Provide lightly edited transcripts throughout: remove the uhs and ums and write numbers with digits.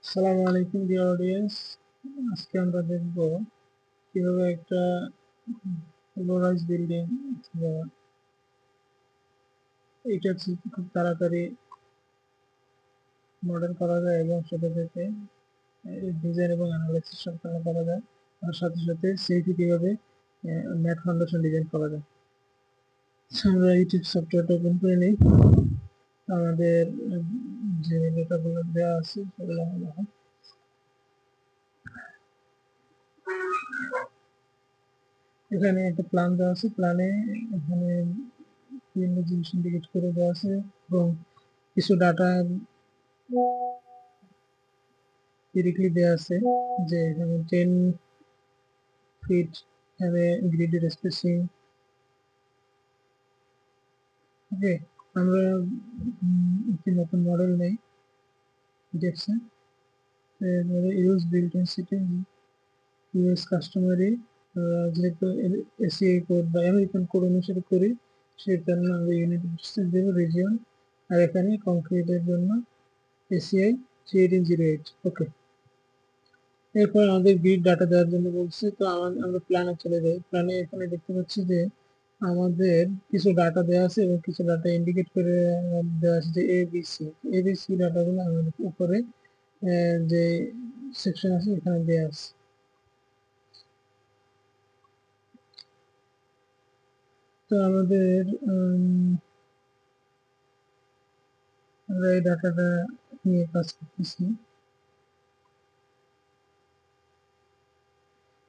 আসসালামু আলাইকুম dear audience. আজকে আমরা দেখব কিভাবে একটা লো রাইজ বিল্ডিং অথবা এটা খুব তাড়াতাড়ি মডেল করা যায় এবং সেটা থেকে ডিজাইন এবং অ্যানালাইসিস সম্পন্ন করা যায়। আর সাথে সাথে সেইটি কিভাবে ম্যাট ফাউন্ডেশন ডিজাইন করা যায়। আমরা ইউটিউব সফটওয়্যারটা ওপেন করে নিই। আমাদের যে ডেটাগুলো দেওয়া আছে সেগুলো হলো এখানে একটা প্ল্যান দেওয়া আছে। প্ল্যানে এখানে বিভিন্ন জিনিস ইন্ডিকেট করে দেওয়া আছে এবং কিছু ডাটা ডিরেক্টলি দেওয়া আছে যে এখানে 10 ফিট এখানে গ্রিডের স্পেসিং। ওকে, আমরা একটি নতুন মডেল নেই দেখছেন use built in city US customary, যেহেতু এসিআই কোড বা আমেরিকান কোড অনুসারে করি সেই জন্য আমরা ইউনাইটেড স্টেটস দেবো রিজিয়ন, আর এখানে কংক্রিটের জন্য এসিআই 3808। ওকে, এরপর আমাদের গ্রিড ডাটা দেওয়ার জন্য বলছে। তো আমরা প্ল্যানে চলে যাই। প্ল্যানে এখানে দেখতে পাচ্ছি যে আমাদের কিছু ডাটা দেওয়া আছে এবং কিছু ডাটা ইন্ডিকেট করে দেওয়া আছে যে এবিসি ডাটাগুলো আমাদের উপরে যে সেকশন আছে এখানে দেওয়া আছে। তো আমাদের আমরা এই ডাটাটা নিয়ে কাজ করতেছি।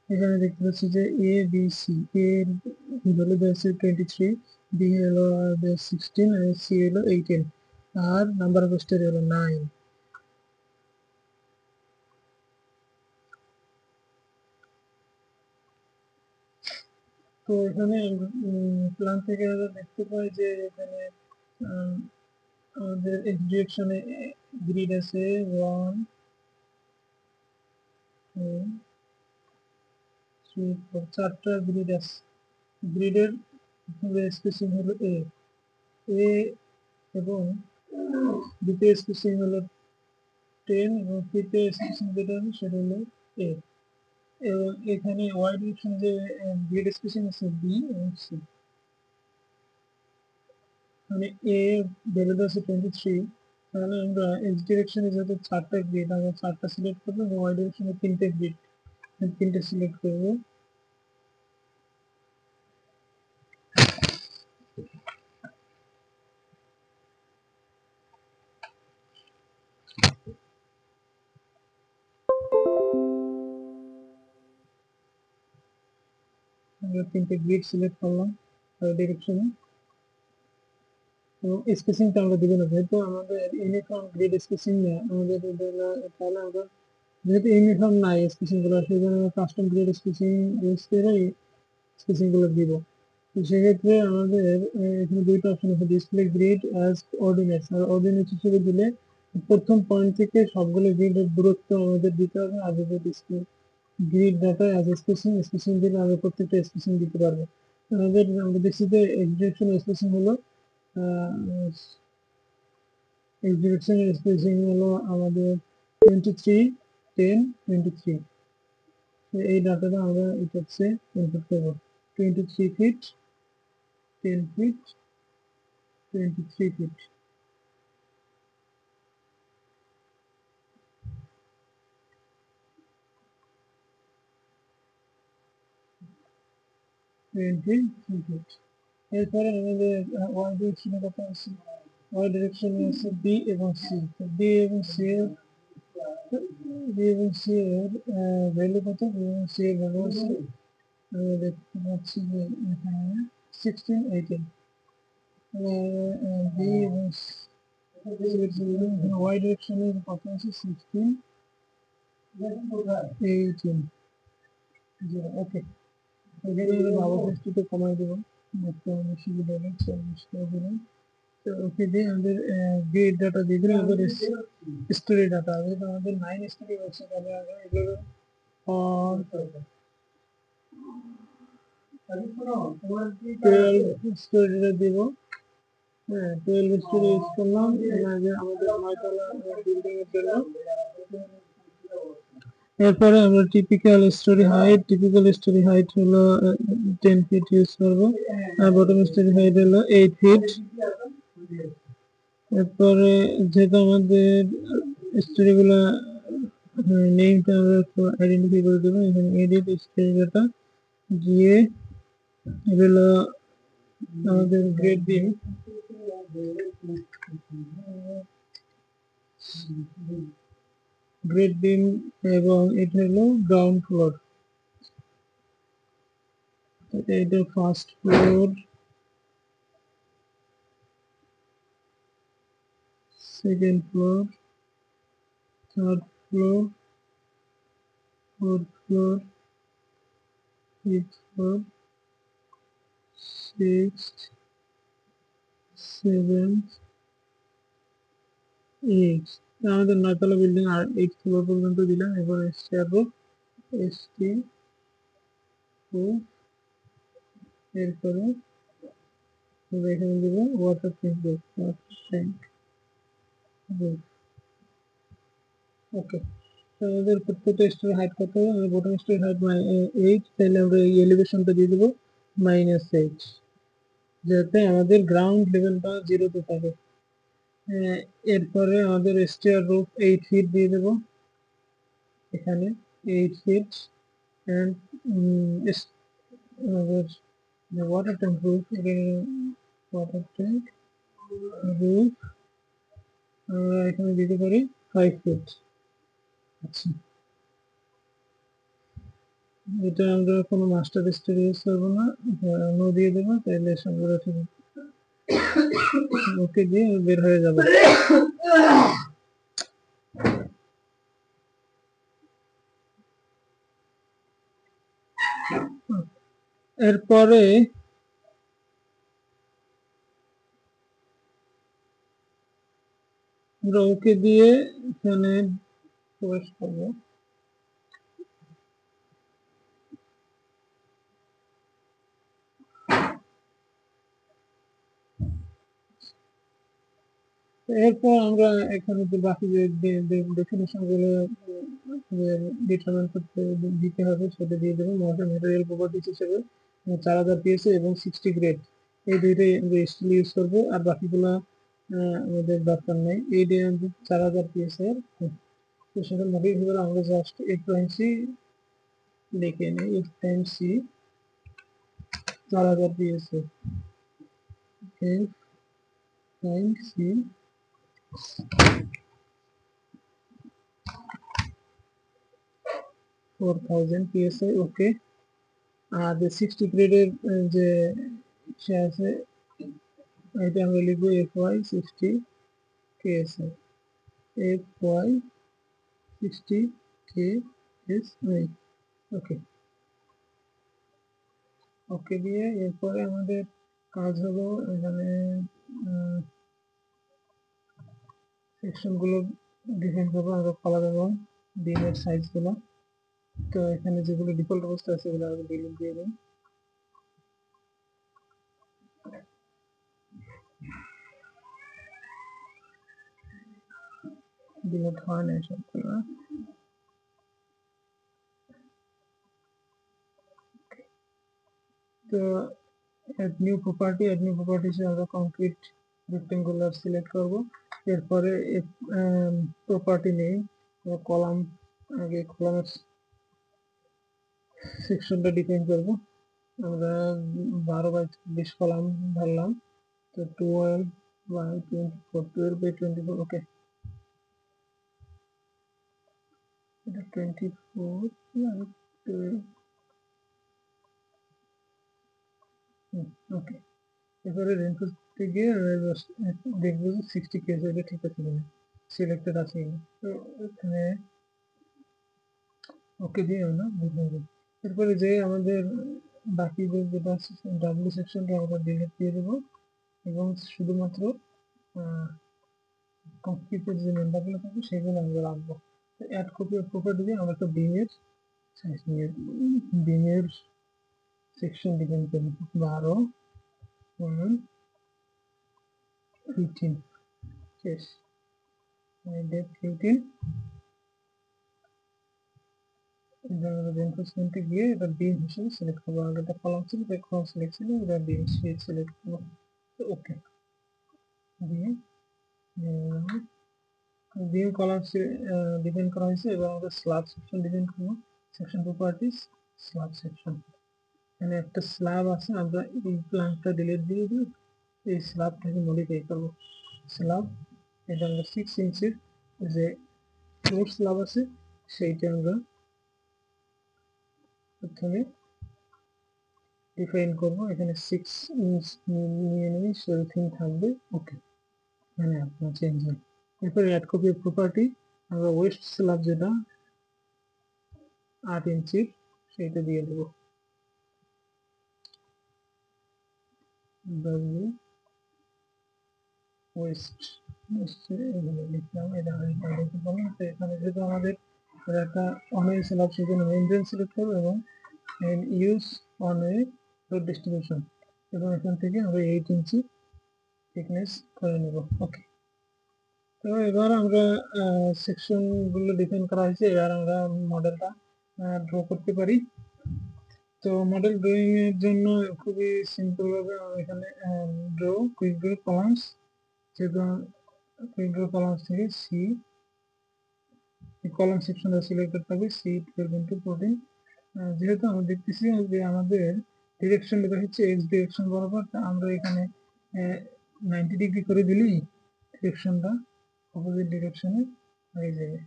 এখানে দেখতে পাচ্ছি যে এ বি সি এর হলো দেওয়া 23, বি হলো 16, আর সি হলো 18, আর নাম্বার অফ স্টোরি হলো 9। তো এখানে প্ল্যান থেকে আমরা দেখতে পাই যে এখানে আমাদের এক্স ডিরেকশনে গ্রিড আছে 1 2 3 4, চারটা গ্রিড আছে। গ্রিডের স্পেসিং হলো এ এ এবং দ্বিতীয় স্পেসিং হলো 10 এবং তৃতীয় স্পেসিং যেটা হবে সেটা হলো এ। এবং এখানে ওয়াই ডিরেকশন যে গ্রিড স্পেসিং আছে বি এবং সি। মানে এ ভ্যালু আছে 23, তাহলে আমরা এক্স ডিরেকশনে যেহেতু চারটা গ্রিড আমরা চারটা সিলেক্ট করবো এবং ওয়াই ডিরেকশনে তিনটে গ্রিড তিনটে সিলেক্ট করবো। আমরা তিনটে গ্রিড সিলেক্ট করলাম ওয়াই ডিরেকশনে এবং স্পেসিংটা আমরা দিব না, যেহেতু আমাদের ইউনিফর্ম গ্রিড স্পেসিং না আমাদের তাহলে আমরা যেহেতু ইউনিফর্ম নাই স্পেসিং গুলো সেই জন্য আমরা কাস্টম গ্রিড স্পেসিং ইউজ করে স্পেসিং গুলো দিব। তো সেক্ষেত্রে আমাদের এখানে দুইটা অপশন আছে, ডিসপ্লে গ্রিড অ্যাজ অর্ডিনেটস। আর অর্ডিনেটস হিসেবে দিলে প্রথম পয়েন্ট থেকে সবগুলো গ্রিডের দূরত্ব আমাদের দিতে হবে। আর যদি display grid data as spacing spacing দিলে আমরা প্রত্যেকটা স্পেসিং দিতে পারবো। আমাদের আমরা দেখছি যে এক্সডিরেকশন স্পেসিং হলো এক্সডিরেকশন স্পেসিং হলো আমাদের 23 10 23। এই ডাটাটা আমরা এটা হচ্ছে ইনপুট করবো 23 ফিট 10 ফিট 23 ফিট। 23 ফিট। এরপরে আমাদের ওয়াই ডিরেকশনে কত আছে, ওয়াই ডিরেকশনে আছে বি এবং সি। বি এবং সি এর ভ্যালু কত, বি এবং সি এর ভ্যালু আছে আমরা দেখতে পাচ্ছি যে এখানে 16 18। বি এবং ওয়াই ডিরেকশনে কত আছে 16 18। ওকে, এখানে আমরা আবার বস্তুতে কমাই দেবো দেখতে আমাদের সুবিধা হবে 40 করে দেবেন। তো ওকে দিয়ে আমাদের গ্রিড ডাটা দিয়ে দিলাম। এবার স্টোরি ডাটা আমাদের 9 স্টোরি আছে, তাহলে আমরা এগুলো আর 12 স্টোরিটা দিব। হ্যাঁ, 12 স্টোরি ইউজ করলাম আমাদের 9 তলা বিল্ডিং এর জন্য। এরপরে আমরা টিপিক্যাল স্টোরি হাইট হলো 10 ফিট ইউজ করবো, আর বটম স্টোরি হাইট হলো 8 ফিট। এরপরে যেহেতু আমাদের স্টোরি গুলা নেমটা আমরা একটু আইডেন্টিফাই করে দেবো, এখানে এডিট স্টোরি ডাটা গিয়ে এগুলো আমাদের গ্রেড বিম এবং এটা হলো গ্রাউন্ড ফ্লোর। এটা first floor, second floor, third floor, fourth floor, fifth floor, sixth, seventh, eighth। আমাদের 9 তলা বিল্ডিং আর 8th ফ্লোর পর্যন্ত দিলাম। এবার এসছে আরো এসটি রুফ, এরপরে এখানে দেবো ওয়াটার ট্যাঙ্ক রুফ, ওকে। আমাদের প্রত্যেকটা স্টোরি হাইট কত হবে? আমরা বটম স্টোরি হাইট 8, তাহলে আমরা এই এলিভেশনটা দিয়ে দেবো -8, যাতে আমাদের গ্রাউন্ড লেভেলটা 0-তে থাকে। এরপরে আমাদের স্টেয়ার রুফ 8 ফিট দিয়ে দেবো এখানে, 8 ফিট। অ্যান্ড আমাদের water tank roof, water tank roof আমরা এখানে দিতে পারি 5 ফিট। আচ্ছা, এটা আমরা কোনো মাস্টার স্টোরি ইউজ করবো না, নো দিয়ে দেবো, তাহলে সবগুলো ঠিক ওকে দিয়ে বের হয়ে যাবে। এরপরে আমরা ওকে দিয়ে এখানে প্রবেশ করবো। এরপর আমরা এখানে যে বাকি যে ডেফিনেশন গুলো ডিটারমাইন করতে দিতে হবে সেটা দিয়ে দেবো। ম্যাটেরিয়াল প্রপার্টিজ হিসেবে 4000 পিএসএ এবং 60 গ্রেড, এই দুইটাই আমরা স্টিল ইউজ করবো, আর বাকিগুলো আমাদের দরকার নেই। এই 4000 পিএসএ তো সেখানে মডিফাই আমরা জাস্ট এফ প্রাইম সি লিখে নিই, F prime C 4000 PSA, F prime C 4000 PSI, okay. আর যে 60 গ্রেডের যে সে আছে, এটা আমরা লিখবো F Y 60 KSI, F Y 60 KSI, okay. Okay দিয়ে এরপরে আমাদের কাজ হলো এখানে সেকশন গুলো ডিফাইন করবো আমরা, কলার এবং বিমের সাইজ গুলো। তো এখানে যেগুলো ডিফল্ট অবস্থা আছে সেগুলো আমরা ডিলিট দিয়ে দিই, ডিলিট হয় না সবগুলো। তো add new property সে আমরা কংক্রিট রেক্টেঙ্গুলার সিলেক্ট করব। এরপরে প্রপার্টি নেই, কলাম, আগে কলামের সেকশনটা ডিফাইন করব। আমরা 12 বাই 20 কলাম ধরলাম, তো 12 বাই 24, ওকে। এটা 24 ওকে। এবারে রেনফোর্স করতে গিয়ে দেখবো 60 কেজি, এটা ঠিক আছে কিনা, সিলেক্টেড আছে কিনা। তো এখানে ওকে দিয়ে আমরা বুঝে নেব। এরপরে যে আমাদের বাকি যেটা ডাব্লিউ সেকশনটা আমরা ডিলিট দিয়ে দেবো এবং শুধুমাত্র কংক্রিটের যে মেম্বারগুলো থাকবে সেগুলো আমরা রাখবো। অ্যাড কপি অফ প্রপার্টি দিয়ে আমরা একটা বিমের সাইজ নিয়ে বিমের সেকশন ডিফাইন করব 12 শেষ, ডেপ 18 রিইনফোর্সমেন্টে গিয়ে এটা বিম হিসেবে সিলেক্ট করবো, আগে এটা কলাম ছিল তাই কলাম সিলেক্ট ছিল, এটা বিম সিলেক্ট করবো। ওকে দিয়ে বিম কলাম ডিফাইন করা হয়েছে। এবার আমরা স্ল্যাব সেকশন ডিফাইন করবো। সেকশন প্রপার্টিস স্ল্যাব সেকশন, এখানে একটা স্ল্যাব আছে, আমরা এই প্ল্যানটা ডিলিট দিয়ে দিই, এই স্ল্যাবটাকে মডিফাই করবো। স্ল্যাব এটা আমরা 6 ইঞ্চির যে ফ্লোর স্ল্যাব আছে সেইটা আমরা প্রথমে ডিফাইন করবো। এখানে 6 ইঞ্চ নিয়ে নিয়ে সেলথিং থাকবে। ওকে, এখানে আপনার চেঞ্জ হয়। এরপরে অ্যাড কপি প্রপার্টি, আমরা ওয়েস্ট স্ল্যাব যেটা 8 ইঞ্চির সেইটা দিয়ে দেবো। ওয়েস্ট লিখলাম, এটা এখানে যেহেতু আমাদের একটা অনওয়ে স্ল্যাব সেজন্য মেইনটেইন সিলেক্ট করবো এবং ইউজ অনওয়ে লোড ডিস্ট্রিবিউশন, এবং এখান থেকে আমরা 8 ইঞ্চি থিকনেস করে নেব। ওকে, তো এবার আমরা সেকশন গুলো ডিফাইন করা হয়েছে, এবার আমরা মডেলটা ড্র করতে পারি। তো মডেল ড্রয়িং এর জন্য খুবই সিম্পল ভাবে আমরা এখানে কুইক ড্র কলামস, যেহেতু কুইক ড্র কলামস থেকে সি কলাম সেকশনটা সিলেক্টেড থাকবে, সি 12x14। যেহেতু আমরা দেখতেছি যে আমাদের ডিরেকশন দেখা হচ্ছে এক্স ডিরেকশন বরাবর, আমরা এখানে 90 ডিগ্রি করে দিলেই ডিরেকশনটা অপোজিট ডিরেকশনে হয়ে যাবে।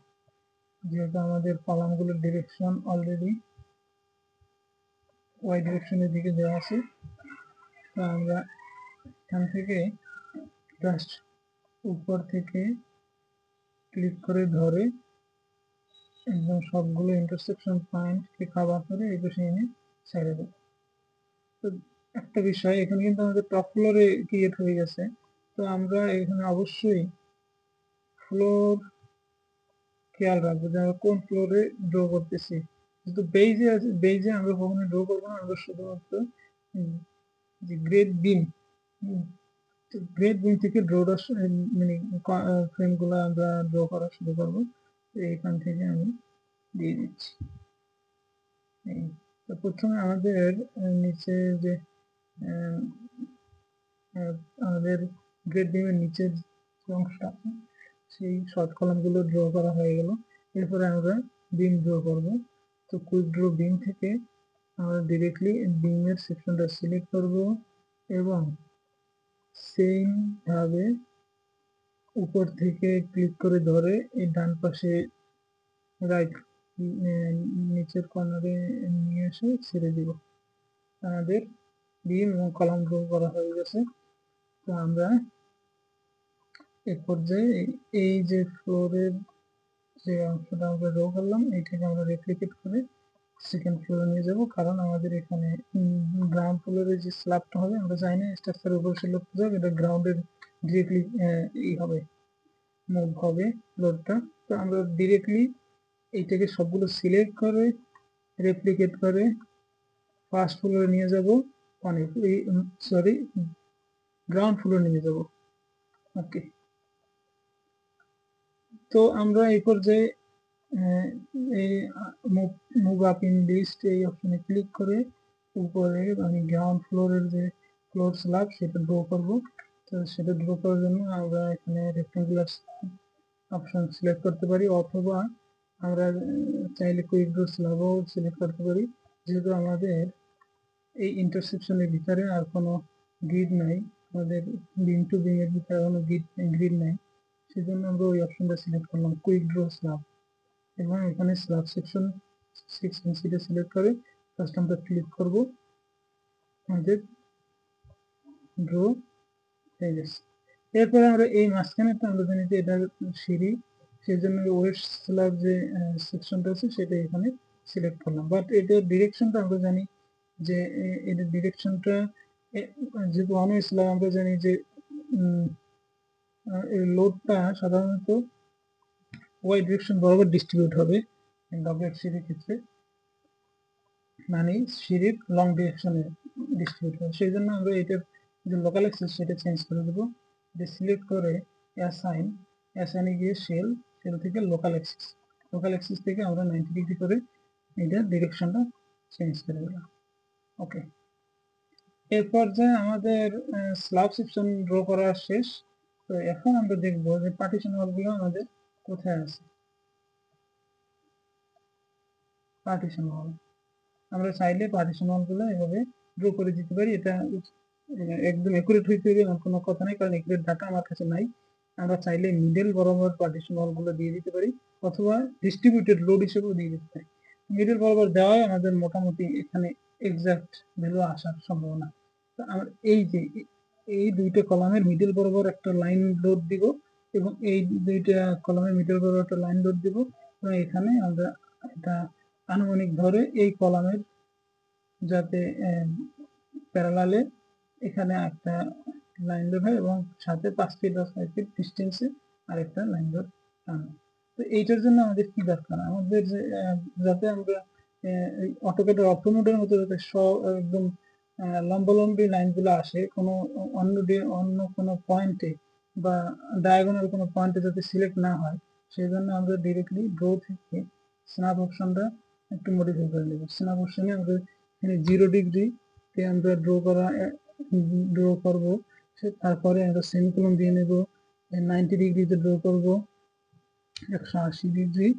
যেহেতু আমাদের কলামগুলোর ডিরেকশন অলরেডি ওয়াই ডিরেকশনের দিকে দেওয়া আছে, তো আমরা এখান থেকে জাস্ট উপর থেকে ক্লিক করে ধরে একদম সবগুলো ইন্টারসেকশন পয়েন্টকে কভার করে এই পাশে এনে ছেড়ে দেব। তো একটা বিষয়, এখানে কিন্তু আমাদের টপ ফ্লোরে ক্রিয়েট হয়ে গেছে, তো আমরা এখানে অবশ্যই ফ্লোর খেয়াল রাখবো যে আমরা কোন ফ্লোরে ড্র করতেছি। যেহেতু বেইজে আছে, বেইজে আমরা কখনো ড্র করবো না, আমরা শুধুমাত্র যে গ্রেড বিম, গ্রেড বিম থেকে ড্রটা মানে ফ্রেম গুলো আমরা ড্র করা শুরু করবো। এইখান থেকে আমি দিয়ে দিচ্ছি। তো প্রথমে আমাদের নিচে যে আমাদের গ্রেড বিমের নিচের যে অংশটা আছে সেই শর্ট কলামগুলো ড্র করা হয়ে গেল। এরপরে আমরা বিম ড্র করব। তো কুইক ড্র বিম থেকে আমরা ডিরেক্টলি বিমের সেকশনটা সিলেক্ট করব এবং সেম ভাবে উপর থেকে ক্লিক করে ধরে এই ডান পাশে রাইট নিচের কর্নারে নিয়ে এসে ছেড়ে দিব। আমাদের বিম এবং কলাম ড্র করা হয়ে গেছে। তো আমরা এই পর্যায়ে এই যে ফ্লোরের যে অংশটা আমরা ড্র করলাম এইটাকে আমরা রেপ্লিকেট করে সেকেন্ড ফ্লোরে নিয়ে যাব, কারণ আমাদের এখানে গ্রাউন্ড ফ্লোরে যে স্ল্যাবটা হবে আমরা চাই না স্ট্রাকচারের উপর সে লোড যাবে, এটা গ্রাউন্ডের ডিরেক্টলি ই হবে, মুভ হবে লোডটা। তো আমরা ডিরেক্টলি এইটাকে সবগুলো সিলেক্ট করে রেপ্লিকেট করে ফার্স্ট ফ্লোরে নিয়ে যাব, মানে সরি গ্রাউন্ড ফ্লোরে নিয়ে যাব। ওকে, তো আমরা এই পর্যায়ে এই মুভ আপ ইন লিস্ট এই অপশনে ক্লিক করে উপরে মানে গ্রাউন্ড ফ্লোরের যে ফ্লোর স্ল্যাব সেটা ড্র করব। তো সেটা ড্র করার জন্য আমরা এখানে রেক্টাঙ্গুলার অপশন সিলেক্ট করতে পারি, অথবা আমরা চাইলে কুইক ড্র স্ল্যাবও সিলেক্ট করতে পারি। যেহেতু আমাদের এই ইন্টারসেকশনের ভিতরে আর কোনো গ্রিড নাই, আমাদের বিম টু বিম এর ভিতরে কোনো গ্রিড নাই, সেজন্য আমরা ওই অপশনটা সিলেক্ট করলাম কুইক ড্র স্ল্যাব, এবং এখানে স্ল্যাব সেকশন 6 ইঞ্চিটা সিলেক্ট করে ফার্স্ট আমরা ক্লিক করব, আমাদের ড্র হয়ে গেছে। এরপরে আমরা এই মাঝখানেটা আমরা জানি যে এটা সিঁড়ি, সেই জন্য ওয়েস্ট স্ল্যাব যে সেকশনটা আছে সেটা এখানে সিলেক্ট করলাম। বাট এটার ডিরেকশনটা আমরা জানি যে এটার ডিরেকশনটা যেহেতু অনওয়ে স্ল্যাব আমরা জানি যে এই লোডটা সাধারণত ওয়াই ডিরেকশন বরাবর ডিস্ট্রিবিউট হবে ডবলেট সিঁড়ির ক্ষেত্রে, মানে সিঁড়ির লং ডিরেকশনে ডিস্ট্রিবিউট হবে। সেই জন্য আমরা এটার যে লোকাল অ্যাক্সিস সেটা চেঞ্জ করে দেবো, এটা সিলেক্ট করে অ্যাসাইনে গিয়ে সেল থেকে লোকাল অ্যাক্সিস থেকে আমরা 90 ডিগ্রি করে এটা ডিরেকশনটা চেঞ্জ করে দিলাম। ওকে, এরপর যে আমাদের স্ল্যাব সেকশন ড্র করা শেষ। তো এখন আমরা দেখব যে পার্টিশন ওয়ালগুলো আমাদের কোথায় আছে। পার্টিশন ওয়াল আমরা চাইলে পার্টিশন ওয়ালগুলো এভাবে ড্র করে দিতে পারি। এটা একদম একুরেট হইতে হবে এমন কোনো কথা নেই, কারণ একুরেট ডাটা আমার কাছে নাই। আমরা চাইলে মিডল বরাবর পার্টিশন ওয়ালগুলো দিয়ে দিতে পারি, অথবা ডিস্ট্রিবিউটেড লোড হিসেবেও দিয়ে দিতে পারি। মিডল বরাবর দেওয়ায় আমাদের মোটামুটি এখানে এক্সাক্ট ভ্যালু আসার সম্ভাবনা। তো আমরা এই যে এই দুইটা কলামের মিডল বরাবর একটা লাইন লোড দিব, এবং এই দুইটা কলামের মিডল বরাবর একটা লাইন লোড দিব, এবং এখানে আমরা এটা আনুমানিক ধরে এই কলামের যাতে প্যারালালে এখানে একটা লাইন লোড হয়, এবং সাথে 5 ফিট বা 6 ফিট ডিস্টেন্সে আরেকটা লাইন লোড টানো। তো এইটার জন্য আমাদের কি দরকার, আমাদের যাতে আমরা অটোকেটের অটোমোডের মতো যাতে একদম লম্বালম্বি লাইনগুলো আসে, কোনো অন্য কোনো পয়েন্টে বা ডায়াগোনাল কোনো পয়েন্টে যাতে সিলেক্ট না হয়, সেই জন্য আমরা ডিরেক্টলি ড্র থেকে স্ন্যাপ অপশনটা একটু মডিফাই করে নেব। স্ন্যাপ অপশনে আমরা এখানে 0 ডিগ্রি তে আমরা ড্র করব, তারপরে আমরা সেমিকোলন দিয়ে নেব, 90 ডিগ্রিতে ড্র করব, 180 ডিগ্রি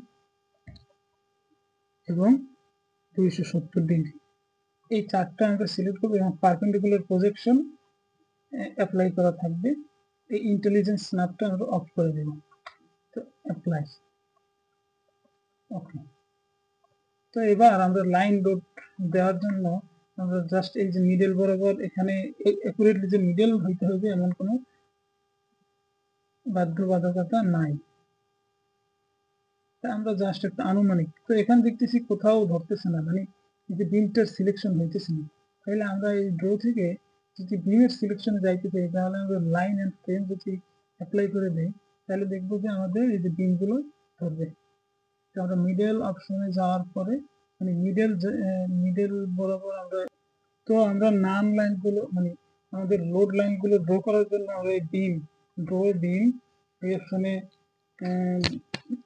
এবং 270 ডিগ্রি। এই চারটা আমরা সিলেক্ট করবো এবং পারপেন্ডিকুলার প্রজেকশন অ্যাপ্লাই করা থাকবে। এই ইন্টেলিজেন্স স্ন্যাপটা আমরা অফ করে দেব। তো অ্যাপ্লাই। ওকে, তো এবার আমরা লাইন লোড দেওয়ার জন্য আমরা জাস্ট এই যে মিডল বরাবর এখানে একুরেটলি যে মিডল হইতে হবে এমন কোনো বাধ্যবাধকতা নাই। আমরা জাস্ট একটা আনুমানিক, তো এখানে দেখতেছি কোথাও ধরতেছে না, মানে যে বিমটার সিলেকশন হইতেছে না। তাহলে আমরা এই ড্র থেকে যদি বিমের সিলেকশনে যাইতে চাই, তাহলে আমরা লাইন এন্ড ফ্রেম যদি অ্যাপ্লাই করে দেই, তাহলে দেখবো যে আমাদের এই যে বিমগুলো ধরবে। তো আমরা মিডল অপশনে যাওয়ার পরে মানে মিডল বরাবর আমরা নান লাইনগুলো মানে আমাদের লোড লাইনগুলো ড্র করার জন্য আমরা এই বিম এই অপশনে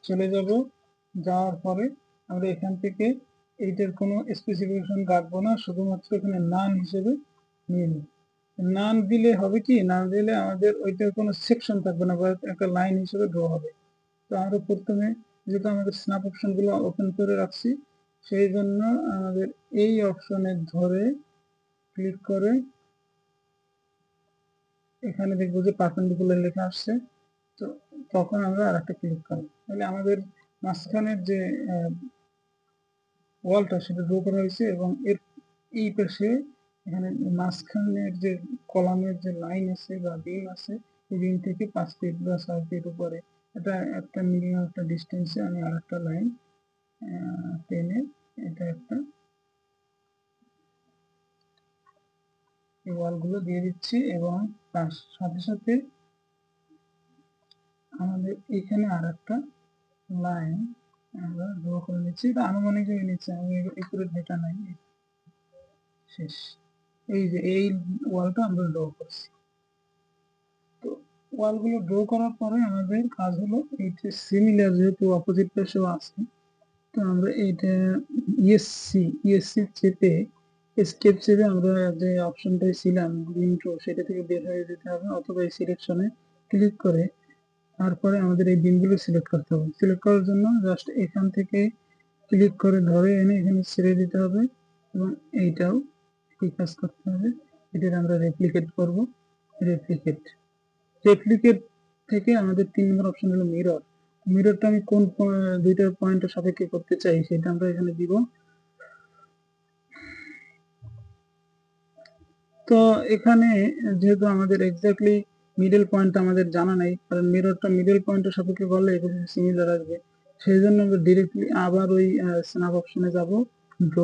চলে যাব। যাওয়ার পরে আমরা এখান থেকে এইটার কোনো স্পেসিফিকেশন রাখবো না, শুধুমাত্র এখানে নান হিসেবে নিয়ে নিই। নান দিলে হবে কি, না দিলে আমাদের ওইটার কোনো সেকশন থাকবে না বা একটা লাইন হিসেবে ড্র হবে। তো আমরা প্রথমে যেহেতু আমাদের স্ন্যাপ অপশনগুলো ওপেন করে রাখছি, সেই জন্য আমাদের এই অপশনে ধরে ক্লিক করে এখানে দেখবো যে পারপেন্ডিকুলার লেখা আসছে। তো তখন আমরা আর একটা ক্লিক করবো, তাহলে আমাদের মাঝখানের যে ওয়ালটা সেটা ড্র করা হয়েছে, এবং এর এই পাশে এখানে মাঝখানের যে কলামের যে লাইন আছে বা বিম আছে, এই বিম থেকে 5 ফিট বা 6 ফিট উপরে এটা একটা মিনিমাম একটা ডিস্টেন্সে আমি আর একটা লাইন টেনে এটা একটা এই ওয়ালগুলো দিয়ে দিচ্ছি, এবং তার সাথে সাথে আমাদের এখানে আর একটা লাইন আমরা ড্র করে নিচ্ছি। এটা আনুমানিক নিচ্ছি, আমি একুরেট ডেটা নাই। শেষ, এই যে এই ওয়ালটা আমরা ড্র করছি। তো ওয়ালগুলো ড্র করার পরে আমাদের কাজ হলো এইটা সিমিলার, যেহেতু অপোজিট পাশেও আছে, তো আমরা এইটা ইএসসি চেপে এসকেপ চেপে আমরা যে অপশনটাই ছিলাম ইন্ট্রো, সেটা থেকে বের হয়ে যেতে হবে, অথবা এই সিলেকশনে ক্লিক করে তারপরে আমাদের এই বিমগুলো সিলেক্ট করতে হবে। সিলেক্ট করার জন্য জাস্ট এখান থেকে ক্লিক করে ধরে এনে এখানে ছেড়ে দিতে হবে, এবং এইটাও এই কাজ করতে হবে। এটার আমরা রেপ্লিকেট করব। রেপ্লিকেট থেকে আমাদের 3 নম্বর অপশন হলো মিরর। মিররটা আমি কোন দুইটার পয়েন্টের সাপেক্ষে করতে চাই সেটা আমরা এখানে দিব। তো এখানে যেহেতু আমাদের এক্স্যাক্টলি মিডল পয়েন্ট আমাদের জানা নাই, কারণ মিররটা মিডল পয়েন্টের সাপেক্ষে করলে এটা সিমিলার আসবে, সেই জন্য আমরা ডিরেক্টলি আবার ওই স্ন্যাপ অপশনে যাব। ড্র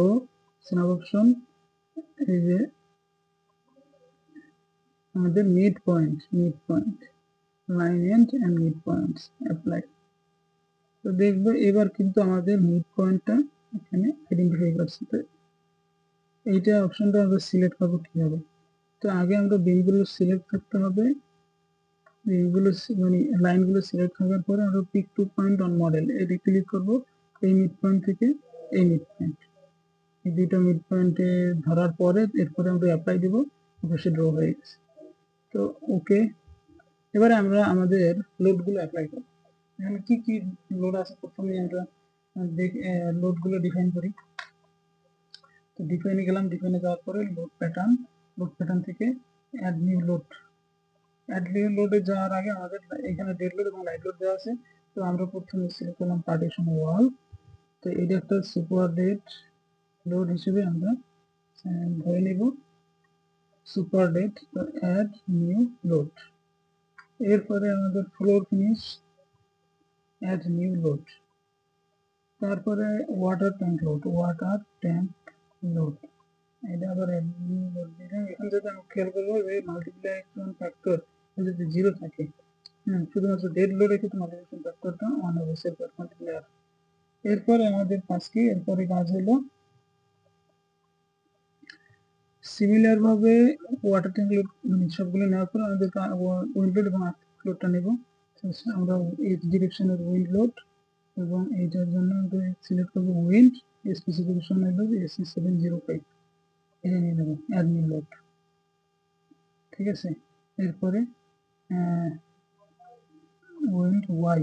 স্ন্যাপ অপশন, এই যে আমাদের mid point line end mid points apply. তো দেখবো এবার কিন্তু আমাদের মিড পয়েন্টটা এখানে আইডেন্টিফাই করছে। তো এইটা অপশনটা আমরা সিলেক্ট করবো কিভাবে, তো আগে আমরা বিমগুলো সিলেক্ট করতে হবে। বিমগুলো মানে লাইনগুলো সিলেক্ট করার পরে আমরা pick two point on model এটা ক্লিক করবো। এই মিড পয়েন্ট থেকে এই মিড পয়েন্ট, এই দুইটা মিড পয়েন্টে ধরার পরে এরপরে আমরা অ্যাপ্লাই দেব, অবশ্যই ড্র হয়ে গেছে। তো ওকে, এবারে আমরা আমাদের লোডগুলো অ্যাপ্লাই করব। এখানে কি কি লোড আছে প্রথমে আমরা লোডগুলো ডিফাইন করি। তো ডিফাইনে গেলাম, ডিফাইনে যাওয়ার পরে লোড প্যাটার্ন থেকে add new load. Add new লোডে যাওয়ার আগে আমাদের এখানে ডেড লোড এবং লাইট লোড দেওয়া আছে। তো আমরা প্রথমে সিলেক্ট করলাম পার্টিশন ওয়াল। তো এটা একটা সুপার ডেড লোড হিসেবে আমরা ধরে নিব সুপার ডেড। তো অ্যাড নিউ লোড, এরপরে আমাদের floor finish, add new load, তারপরে ওয়াটার ট্যাঙ্ক লোড, এটা আবার অ্যাড নিউ লোড দিলাম। এখানে যদি আমি খেয়াল করবো যে মাল্টিপ্লিকেশন ফ্যাক্টর যদি 0 থাকে, শুধুমাত্র ডেড লোডের ক্ষেত্রে মাল্টিপ্লিকেশন ফ্যাক্টরটা 1 হবে, সেলফ মাল্টিপ্লায়ার। এরপরে আমাদের এরপরে কাজ হলো সিমিলার ভাবে ওয়াটার ট্যাঙ্ক লোড সবগুলো নেওয়ার পর আমাদের উইন্ড লোড এবং আর্থ লোডটা নেব। আমরা এই ডিরেকশনের উইন্ড লোড এবং এইটার জন্য আমরা সিলেক্ট করবো উইন্ড, স্পেসিফিকেশন হলো এসি 705, এটা নিয়ে নেবো অ্যাডমিন লোড। ঠিক আছে, এরপরে উইন্ড ওয়াই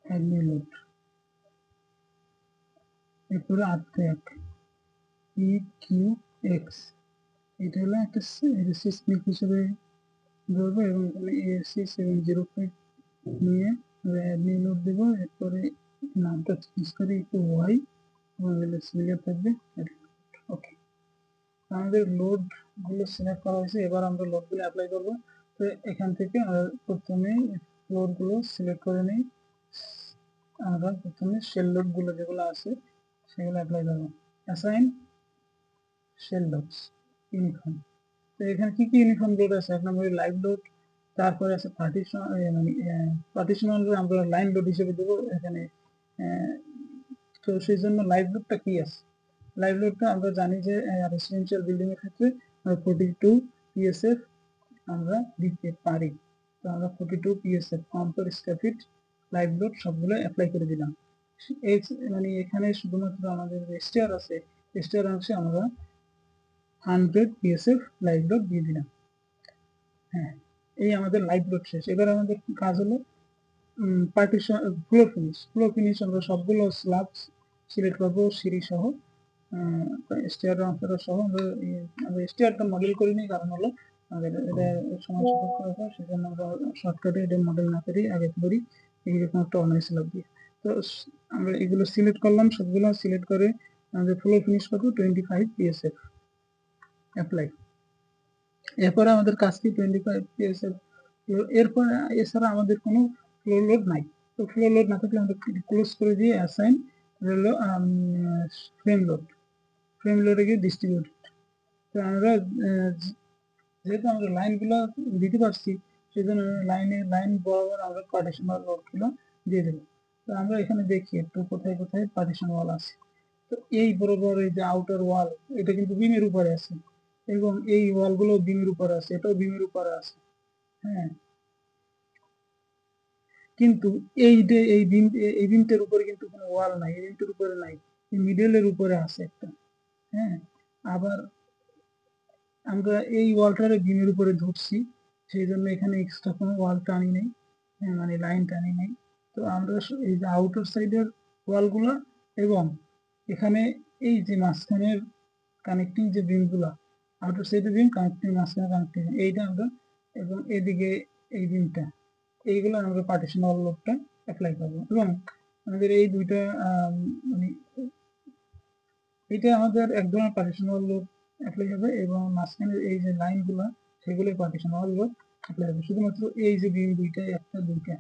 অ্যাডমিন লোড, এরপরে আর্থ ই কিউ এক্স, এটা হলো একটা সিসমিক হিসেবে ধরবো এবং এখানে এসি 705 নিয়ে অ্যাডমিন লোড দেবো। এরপরে নামটা চেঞ্জ করে একটু ওয়াই এবং সিমিলার থাকবে। ওকে, আমাদের লোড গুলো সিলেক্ট করা হয়েছে, এবার আমরা লোড গুলো অ্যাপ্লাই করবো। তো এখান থেকে প্রথমে ফ্লোর গুলো সিলেক্ট করে নিই। আমরা প্রথমে শেল লোড গুলো যেগুলো আছে সেগুলো অ্যাপ্লাই করবো। Assign shell loads uniform. তো এখানে কি কি ইউনিফর্ম লোড আছে? এক নম্বরে লাইভ লোড, তারপরে আছে পার্টিশন, মানে পার্টিশন আমরা লাইন লোড হিসেবে দেবো এখানে। তো সেই জন্য লাইভ লোডটা কি আছে? লাইভ লোডটা আমরা জানি যে রেসিডেন্সিয়াল বিল্ডিং এর ক্ষেত্রে 42 পিএসএফ আমরা দিতে পারি। তো আমরা 42 PSF pound per square feet live load সবগুলো অ্যাপ্লাই করে দিলাম। এই মানে এখানে শুধুমাত্র আমাদের স্টেয়ার আছে, স্টেয়ার অংশে আমরা 100 পিএসএফ লাইভ লোড দিয়ে দিলাম। হ্যাঁ, এই আমাদের লাইভ লোড শেষ। এবার আমাদের কাজ হলো পার্টিশন ফ্লোর ফিনিশ আমরা সবগুলো স্ল্যাব সিলেক্ট করবো সিঁড়ি সহ, স্টেয়ার অংশটা সহ। আমরা স্টেয়ারটা মডেল করিনি, কারণ হলো আমাদের এটা সময় সাপেক্ষ ব্যাপার, সেজন্য আমরা শর্টকাটে এটা মডেল না করি, আগে করি এইরকম একটা অনলাইন স্ল্যাব দিয়ে। তো আমরা এগুলো সিলেক্ট করলাম, সবগুলো সিলেক্ট করে আমাদের ফ্লোর ফিনিশ করবো 25 পিএসএফ অ্যাপ্লাই। এরপরে আমাদের কাজ কি 25 পিএসএফ। এরপরে এছাড়া আমাদের কোনো ফ্লোর লোড নাই। তো ফ্লোর লোড না থাকলে আমরা ক্লোজ করে দিয়ে অ্যাসাইন হলো ফ্রেম লোডে গিয়ে ডিস্ট্রিবিউটেড। তো আমরা যেহেতু আমরা লাইনগুলো দিতে পারছি, সেই জন্য লাইন বরাবর আমরা পার্টিশন লোডগুলো দিয়ে দেবো। তো আমরা এখানে দেখি একটু কোথায় কোথায় পার্টিশন ওয়াল আছে। তো এই বরাবর এই যে আউটার ওয়াল, এটা কিন্তু বিমের উপরে আছে এবং এই ওয়ালগুলো বিমের উপরে আছে, এটাও বিমের উপরে আছে। হ্যাঁ, কিন্তু এই বিমটার উপরে কিন্তু কোনো ওয়াল নাই, এই বিমটার উপরে নাই, এই মিডলের উপরে আছে একটা। হ্যাঁ, আবার আমরা এই ওয়ালটারে বিমের উপরে ধরছি, সেই জন্য এখানে এক্সট্রা কোনো ওয়াল টানি নেই, মানে লাইন টানি নেই। তো আমরা এই যে আউটার সাইডের ওয়ালগুলো এবং এখানে এই যে মাঝখানের কানেক্টিং যে বিমগুলা, আউটার সাইডের বিম কানেক্টিং, মাঝখানে কানেক্টিং, এইটা আমরা এবং এদিকে এই বিমটা, এইগুলো আমরা পার্টিশন ওয়াল লোডটা অ্যাপ্লাই করবো। এবং আমাদের এই দুইটা মানে এটা আমাদের এক ধরনের পার্টিশন ওয়াল লোড অ্যাপ্লাই হবে এবং মাঝখানে এই যে লাইনগুলো সেগুলো পার্টিশন ওয়াল লোড অ্যাপ্লাই হবে। শুধুমাত্র এই যে বিম দুইটাই, দুইটা,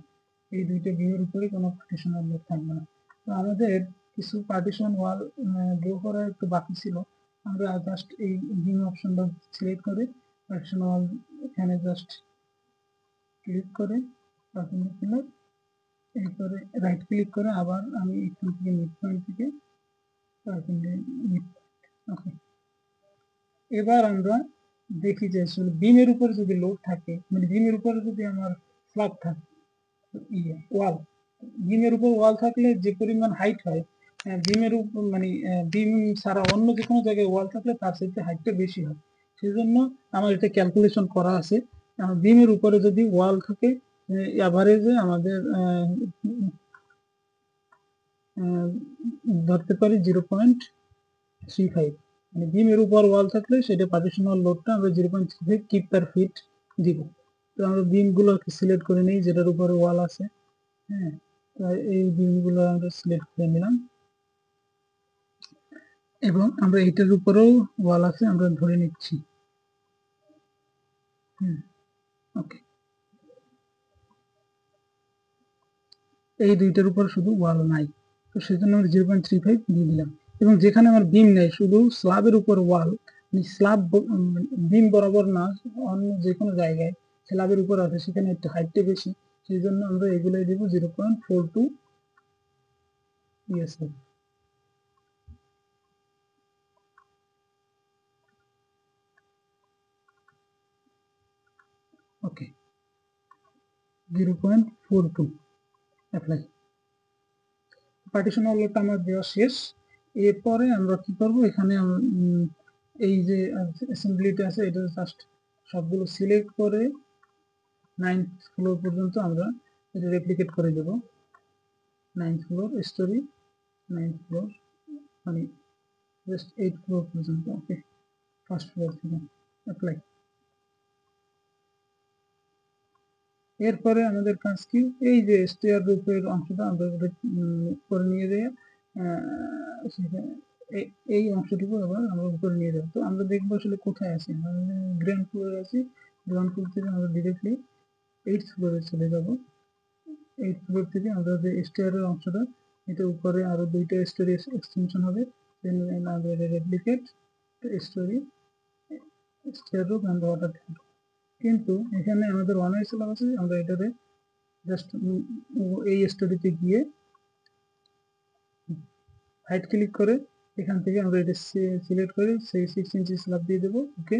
এই দুইটা বিমের উপরে কোনো পার্টিশন ওয়াল লোড থাকবে না। তো আমাদের কিছু পার্টিশন ওয়াল ড্র করা একটু বাকি ছিল। আমরা জাস্ট এই বিম অপশনটা সিলেক্ট করে পার্টিশন ওয়াল এখানে জাস্ট ক্লিক করে পারপেন্ডিকুলার, এরপরে রাইট ক্লিক করে আবার আমি এখান থেকে মিড পয়েন্ট থেকে ওকে। এবার আমরা দেখি যে আসলে বিমের উপরে যদি লোড থাকে, মানে বিমের উপরে যদি আমার স্ল্যাব থাকে, ওয়াল, বিমের উপর ওয়াল থাকলে যে পরিমাণ হাইট হয়, বিমের উপর মানে বিম ছাড়া অন্য যে কোনো জায়গায় ওয়াল থাকলে তার সাথে হাইটটা বেশি হয়। সেই জন্য আমার এটা ক্যালকুলেশন করা আছে। বিমের উপরে যদি ওয়াল থাকে অ্যাভারেজে আমাদের ধরতে পারি 0.35, মানে বিমের উপর ওয়াল থাকলে সেটা পার্টিশনাল লোডটা আমরা 0.35 কিপ পার ফিট দিব। তো আমরা বিমগুলো সিলেক্ট করে নিই যেটার উপরে ওয়াল আছে। হ্যাঁ, এই বিমগুলো আমরা সিলেক্ট করে নিলাম এবং আমরা এটার উপরেও ওয়াল আছে আমরা ধরে নিচ্ছি। ওকে, এই দুইটার উপর শুধু ওয়াল নাই, তো সেজন্য আমরা 0.35 দিয়ে দিলাম। এবং যেখানে আমার বিম নেই, শুধু স্ল্যাবের উপর ওয়াল, মানে স্ল্যাব বিম বরাবর না, অন্য যে কোনো জায়গায় স্ল্যাবের উপর আছে সেখানে একটু হাইটটা বেশি, সেই জন্য আমরা এগুলোই দেবো 0.42 ইএসএফ। ওকে, 0.42 অ্যাপ্লাই। পার্টিশন ওয়ালটা আমার দেওয়া শেষ। এরপরে আমরা কি করব, এখানে এই যে অ্যাসেম্বলিটা আছে এটা জাস্ট সবগুলো সিলেক্ট করে 9th ফ্লোর পর্যন্ত আমরা এটা রেপ্লিকেট করে দেব। 9th floor story, 9th floor মানে জাস্ট 8th ফ্লোর পর্যন্ত। ওকে, ফার্স্ট ফ্লোর থেকে অ্যাপ্লাই। এরপরে আমাদের কাজ কি, এই যে স্টেয়ার রুফের অংশটা আমরা করে নিয়ে যাই, এই অংশটুকু আবার আমরা উপরে নিয়ে যাবো। তো আমরা দেখবো আসলে কোথায় আছি, গ্রাউন্ড ফ্লোরে আছি। গ্রাউন্ড ফ্লোর থেকে আমরা ডিরেক্টলি 8th ফ্লোরে চলে যাব। 8th ফ্লোর থেকে আমরা যে স্টেয়ারের অংশটা, এটা উপরে আরো দুইটা স্টোরি এক্সটেনশন হবে, আমরা replicate story stair roof and water tank. কিন্তু এখানে আমাদের ওয়ান সিলেবাস আছে, আমরা এটাতে জাস্ট এই স্টোরিতে গিয়ে রাইট ক্লিক করে এখান থেকে আমরা এটা সিলেক্ট করে সেই 6 ইঞ্চি স্ল্যাব দিয়ে দেবো। ওকে,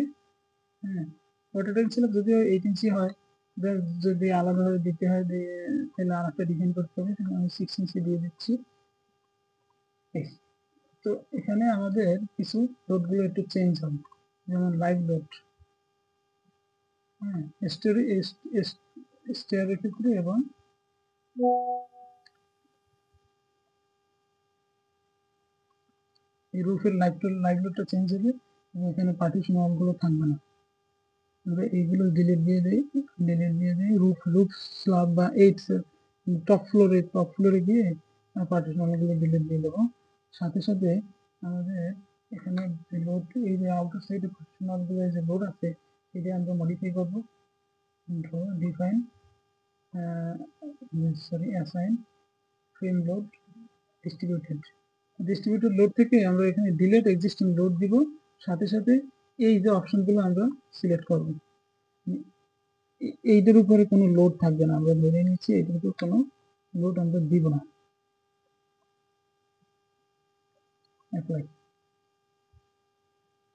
হ্যাঁ, ওয়াটার ট্যাঙ্ক স্ল্যাব যদিও 8 ইঞ্চি হয়, যদি আলাদাভাবে দিতে হয় তাহলে আর একটা ডিজাইন করতে হবে, আমি 6 ইঞ্চি দিয়ে দিচ্ছি। তো এখানে আমাদের কিছু লোডগুলো একটু চেঞ্জ হবে, যেমন লাইভ লোড, হ্যাঁ, স্টোরি স্টেয়ারের ক্ষেত্রে, এবং এই রুফের লাইভ লোডটা চেঞ্জ হবে এবং এখানে পার্টিশন ওয়ালগুলো থাকবে না। আমরা এইগুলো ডিলিট দিয়ে দিই রুফ স্ল্যাব বা টপ ফ্লোরে গিয়ে পার্টিশন ওয়ালগুলো ডিলিট দিয়ে দেবো। সাথে সাথে আমাদের এখানে যে লোড, এই যে আউটার সাইডে পার্টিশন ওয়ালগুলো যে লোড আছে এটা আমরা মডিফাই করবো। Define assign frame load distributed load থেকে আমরা এখানে ডিলিট এক্সিস্টিং লোড দিব। সাথে সাথে এই যে অপশনগুলো আমরা সিলেক্ট করব, এইটার উপরে কোনো লোড থাকবে না, আমরা ধরে নিচ্ছি এটার উপর কোনো লোড আমরা দিব না। অ্যাপ্লাই।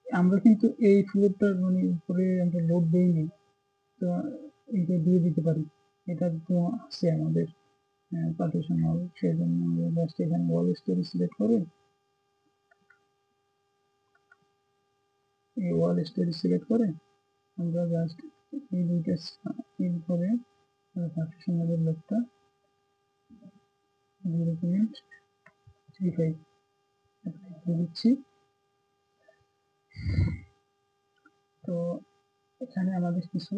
আমরা কিন্তু এই ফ্লোরটার মানে উপরে আমরা লোড দেইনি, তো এটা দিয়ে দিতে পারি, এটা তো আছে আমাদের পার্টিশন ওয়াল, সেই জন্য আমরা জাস্ট এখানে ওয়াল স্টোরি সিলেক্ট করে এই ওয়াল স্টোরি সিলেক্ট করে আমরা জাস্ট এই দুইটা সিল করে পার্টিশন ওয়ালের লোডটা 0.35 দিচ্ছি। তো এখানে আমাদের কিছু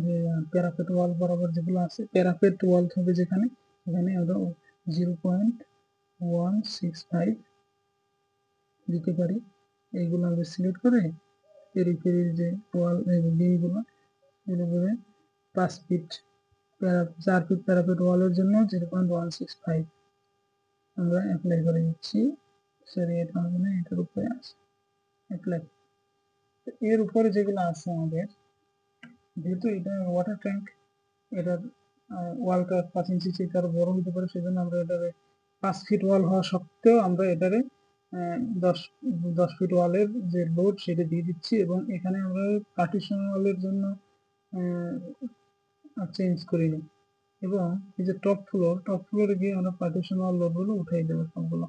যে প্যারাপেট ওয়াল বরাবর যেগুলো আছে, প্যারাপেট ওয়াল হবে যেখানে, এখানে আমরা 0.165 দিতে পারি। এইগুলো আমরা সিলেক্ট করে পেরিফেরির যে ওয়াল বিমগুলো এগুলো 5 ফিট 4 ফিট প্যারাপেট ওয়ালের জন্য 0.165 আমরা অ্যাপ্লাই করে দিচ্ছি। সরি, এটা হবে না, এটার উপরে আছে অ্যাপ্লাই। এর উপরে যেগুলো আছে আমাদের, যেহেতু এটা ওয়াটার ট্যাঙ্ক, এটার ওয়ালটা 5 ইঞ্চি চেয়ে আরো বড় হতে পারে, সেজন্য আমরা এটারে 5 ফিট ওয়াল হওয়া সত্ত্বেও আমরা এটারে 10 10 ফিট ওয়ালের যে লোড সেটা দিয়ে দিচ্ছি। এবং এখানে আমরা পার্টিশন ওয়ালের জন্য চেঞ্জ করিনি, এবং এই যে টপ ফ্লোরে গিয়ে আমরা পার্টিশন ওয়াল লোডগুলো উঠাই দেবো সবগুলো।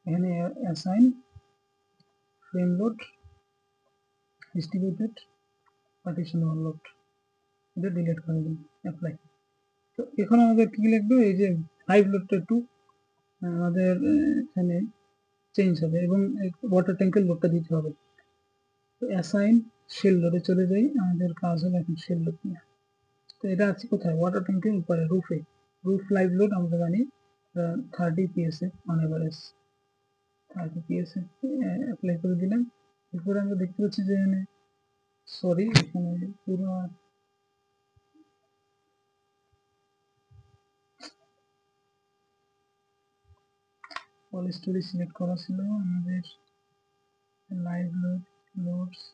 এখানে assign frame load distributed partition wall load, এটা ডিলিট করে দিন, অ্যাপ্লাই। তো এখন আমাদের কি লিখবে, এই যে লাইভ লোডটা একটু আমাদের এখানে চেঞ্জ হবে এবং ওয়াটার ট্যাঙ্কের লোডটা দিতে হবে। তো অ্যাসাইন শেল লোডে চলে যাই, আমাদের কাজ হলো এখন শেল লোড নিয়ে। তো এটা আছে কোথায়, ওয়াটার ট্যাঙ্কের উপরে রুফে। রুফ লাইভ লোড আমরা জানি 30 পিএসএ অন এভারেজ, 30 পিএসএ অ্যাপ্লাই করে দিলাম। এরপরে আমরা দেখতে পাচ্ছি যে এখানে সরি এখানে পুরো অল স্টোরি সিলেক্ট করা ছিল আমাদের, লাইভ লোড লোডস35।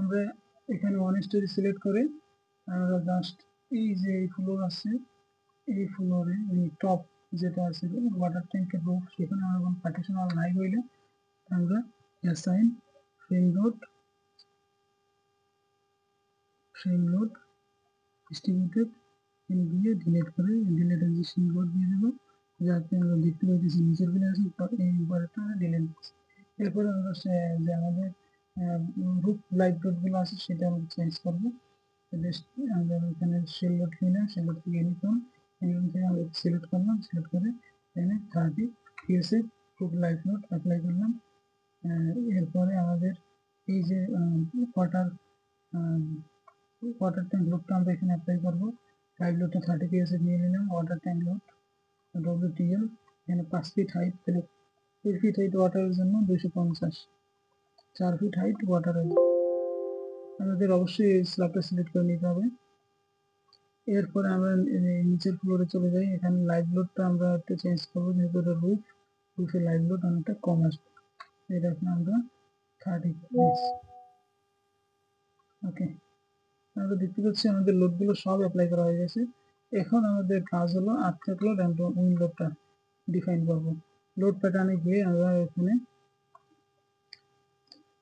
আমরা এখানে ওয়ান স্টোরি সিলেক্ট করে আমরা জাস্ট এই যে এই ফ্লোর আছে, এই ফ্লোরে এই টপ যেটা আছে ওয়াটার ট্যাঙ্কের রুফ, সেখানে আমরা পার্টিশন ওয়াল নাই হইলে আমরা অ্যাসাইন ফ্রেম লোড ডিস্ট্রিবিউটেড দিয়ে ডিলিট করে ডিলিট এক্সিস্টিং লোড দিয়ে দেবো, যাতে আমরা দেখতে পাইতেছি নিচের গুলো আছে এই উপরেটা ডিলিট। এরপরে আমরা যে আমাদের রুফ লাইট লোডগুলো আছে সেটা আমরা চেঞ্জ করবো। আমরা এখানে শেল লোড নিলাম, শেল লোড থেকে ইউনিফর্ম থেকে আমরা সিলেক্ট করলাম, সিলেক্ট করে এখানে 30 পিএসএ রুফ লাইট লোড অ্যাপ্লাই করলাম। এরপরে আমাদের এই যে ওয়াটার ট্যাঙ্ক লোডটা আমরা এখানে অ্যাপ্লাই করবো। লাইভ লোডটা 30 পিএসএ নিয়ে নিলাম, ওয়াটার ট্যাঙ্ক লোড WTL এখানে 5 ফিট হাইট, 2 ফিট হাইট ওয়াটারের জন্য 250, 4 ফিট হাইট ওয়াটারের। আমাদের অবশ্যই এই স্ল্যাবটা সিলেক্ট করে নিতে হবে। এরপরে আমরা নিচের ফ্লোরে চলে যাই, এখানে লাইভ লোডটা আমরা একটু চেঞ্জ করবো, যেহেতু এটা রুফে লাইভ লোড অনেকটা কম আসবে, এটা আমরা 30 ওকে। আমরা দেখতে পাচ্ছি আমাদের লোডগুলো সব অ্যাপ্লাই করা হয়ে গেছে। এখন আমাদের কাজ হলো আর্থেক লোড এবং উইন্ড লোডটা ডিফাইন করবো। লোড প্যাটার্নে গিয়ে আমরা এখানে,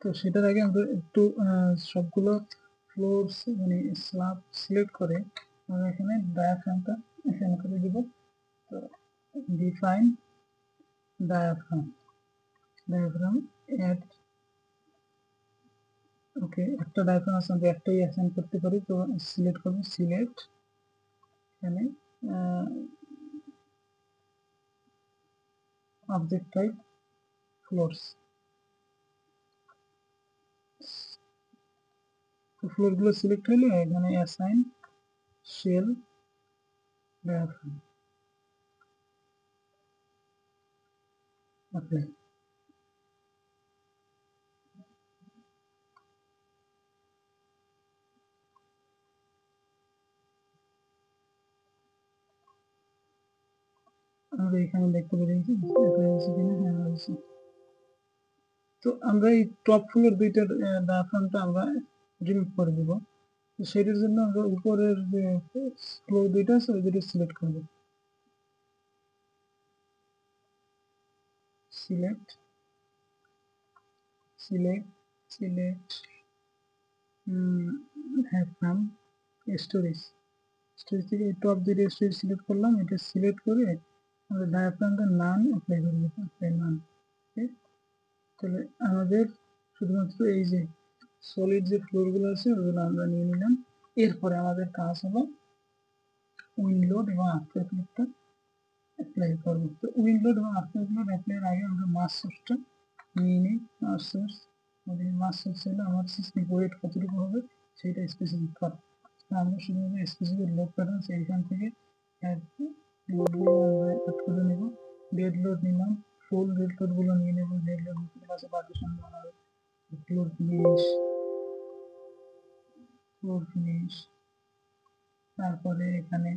তো সেটার আগে আমরা একটু সবগুলো ফ্লোরস মানে স্ল্যাব সিলেক্ট করে আমরা এখানে ডায়াফ্রামটা এখানে করে দিব। তো ডিফাইন ডায়াফ্রাম অ্যাড, ওকে একটা ডায়াফ্রাম আছে আমরা একটাই অ্যাসাইন করতে পারি, তো সিলেক্ট করব, সিলেক্ট এখানে অবজেক্ট টাইপ ফ্লোরস। তো ফ্লোর গুলো সিলেক্ট হলে এখানে অ্যাসাইন শেল ডায়াফ্রাম অ্যাপ্লাই। আমরা এখানে দেখতে পেরেছি অ্যাপ্লাই হয়েছে কিনা, হ্যাঁ হয়েছে। তো আমরা এই টপ ফ্লোর দুইটার ডায়াফ্রামটা আমরা রিমুভ করে দিব। তো সেটার জন্য আমরা উপরের যে ফ্লোর দুইটা আছে ওই দুটো সিলেক্ট করব, select select select diaphragm storage, storage থেকে টপ দুইটা স্টোরেজ সিলেক্ট করলাম, এটা সিলেক্ট করে আমাদের ডায়াফ্রামটা নান অ্যাপ্লাই করে দিতে হবে, নান। তাহলে আমাদের শুধুমাত্র এই যে সলিড যে ফ্লোরগুলো আছে ওগুলো আমরা নিয়ে নিলাম। এরপরে আমাদের কাজ হলো উইন্ড লোড এবং আর্থকোয়েক লোডটা অ্যাপ্লাই করবো। তো উইন্ডোড এবং আর্টওয়ার্ক লোড অ্যাপ্লাইয়ের আগে আমরা মাস সোর্সটা নিয়ে নিই। মাস সোর্স মাস সোর্স হলে আমার সিস্টেম ওয়েট কতটুকু হবে সেটা স্পেসিফিক করা। আমরা শুধুমাত্র স্পেসিফিক লোড প্যাটার্ন সেইখান থেকে লোডগুলো আমরা অ্যাড করে নেব। ডেড লোড নিলাম, ফুল ডেড লোডগুলো নিয়ে নেব। ডেড লোড আছে পার্টিশন বানাবে, ফ্লোর ফিনিশ, তারপরে এখানে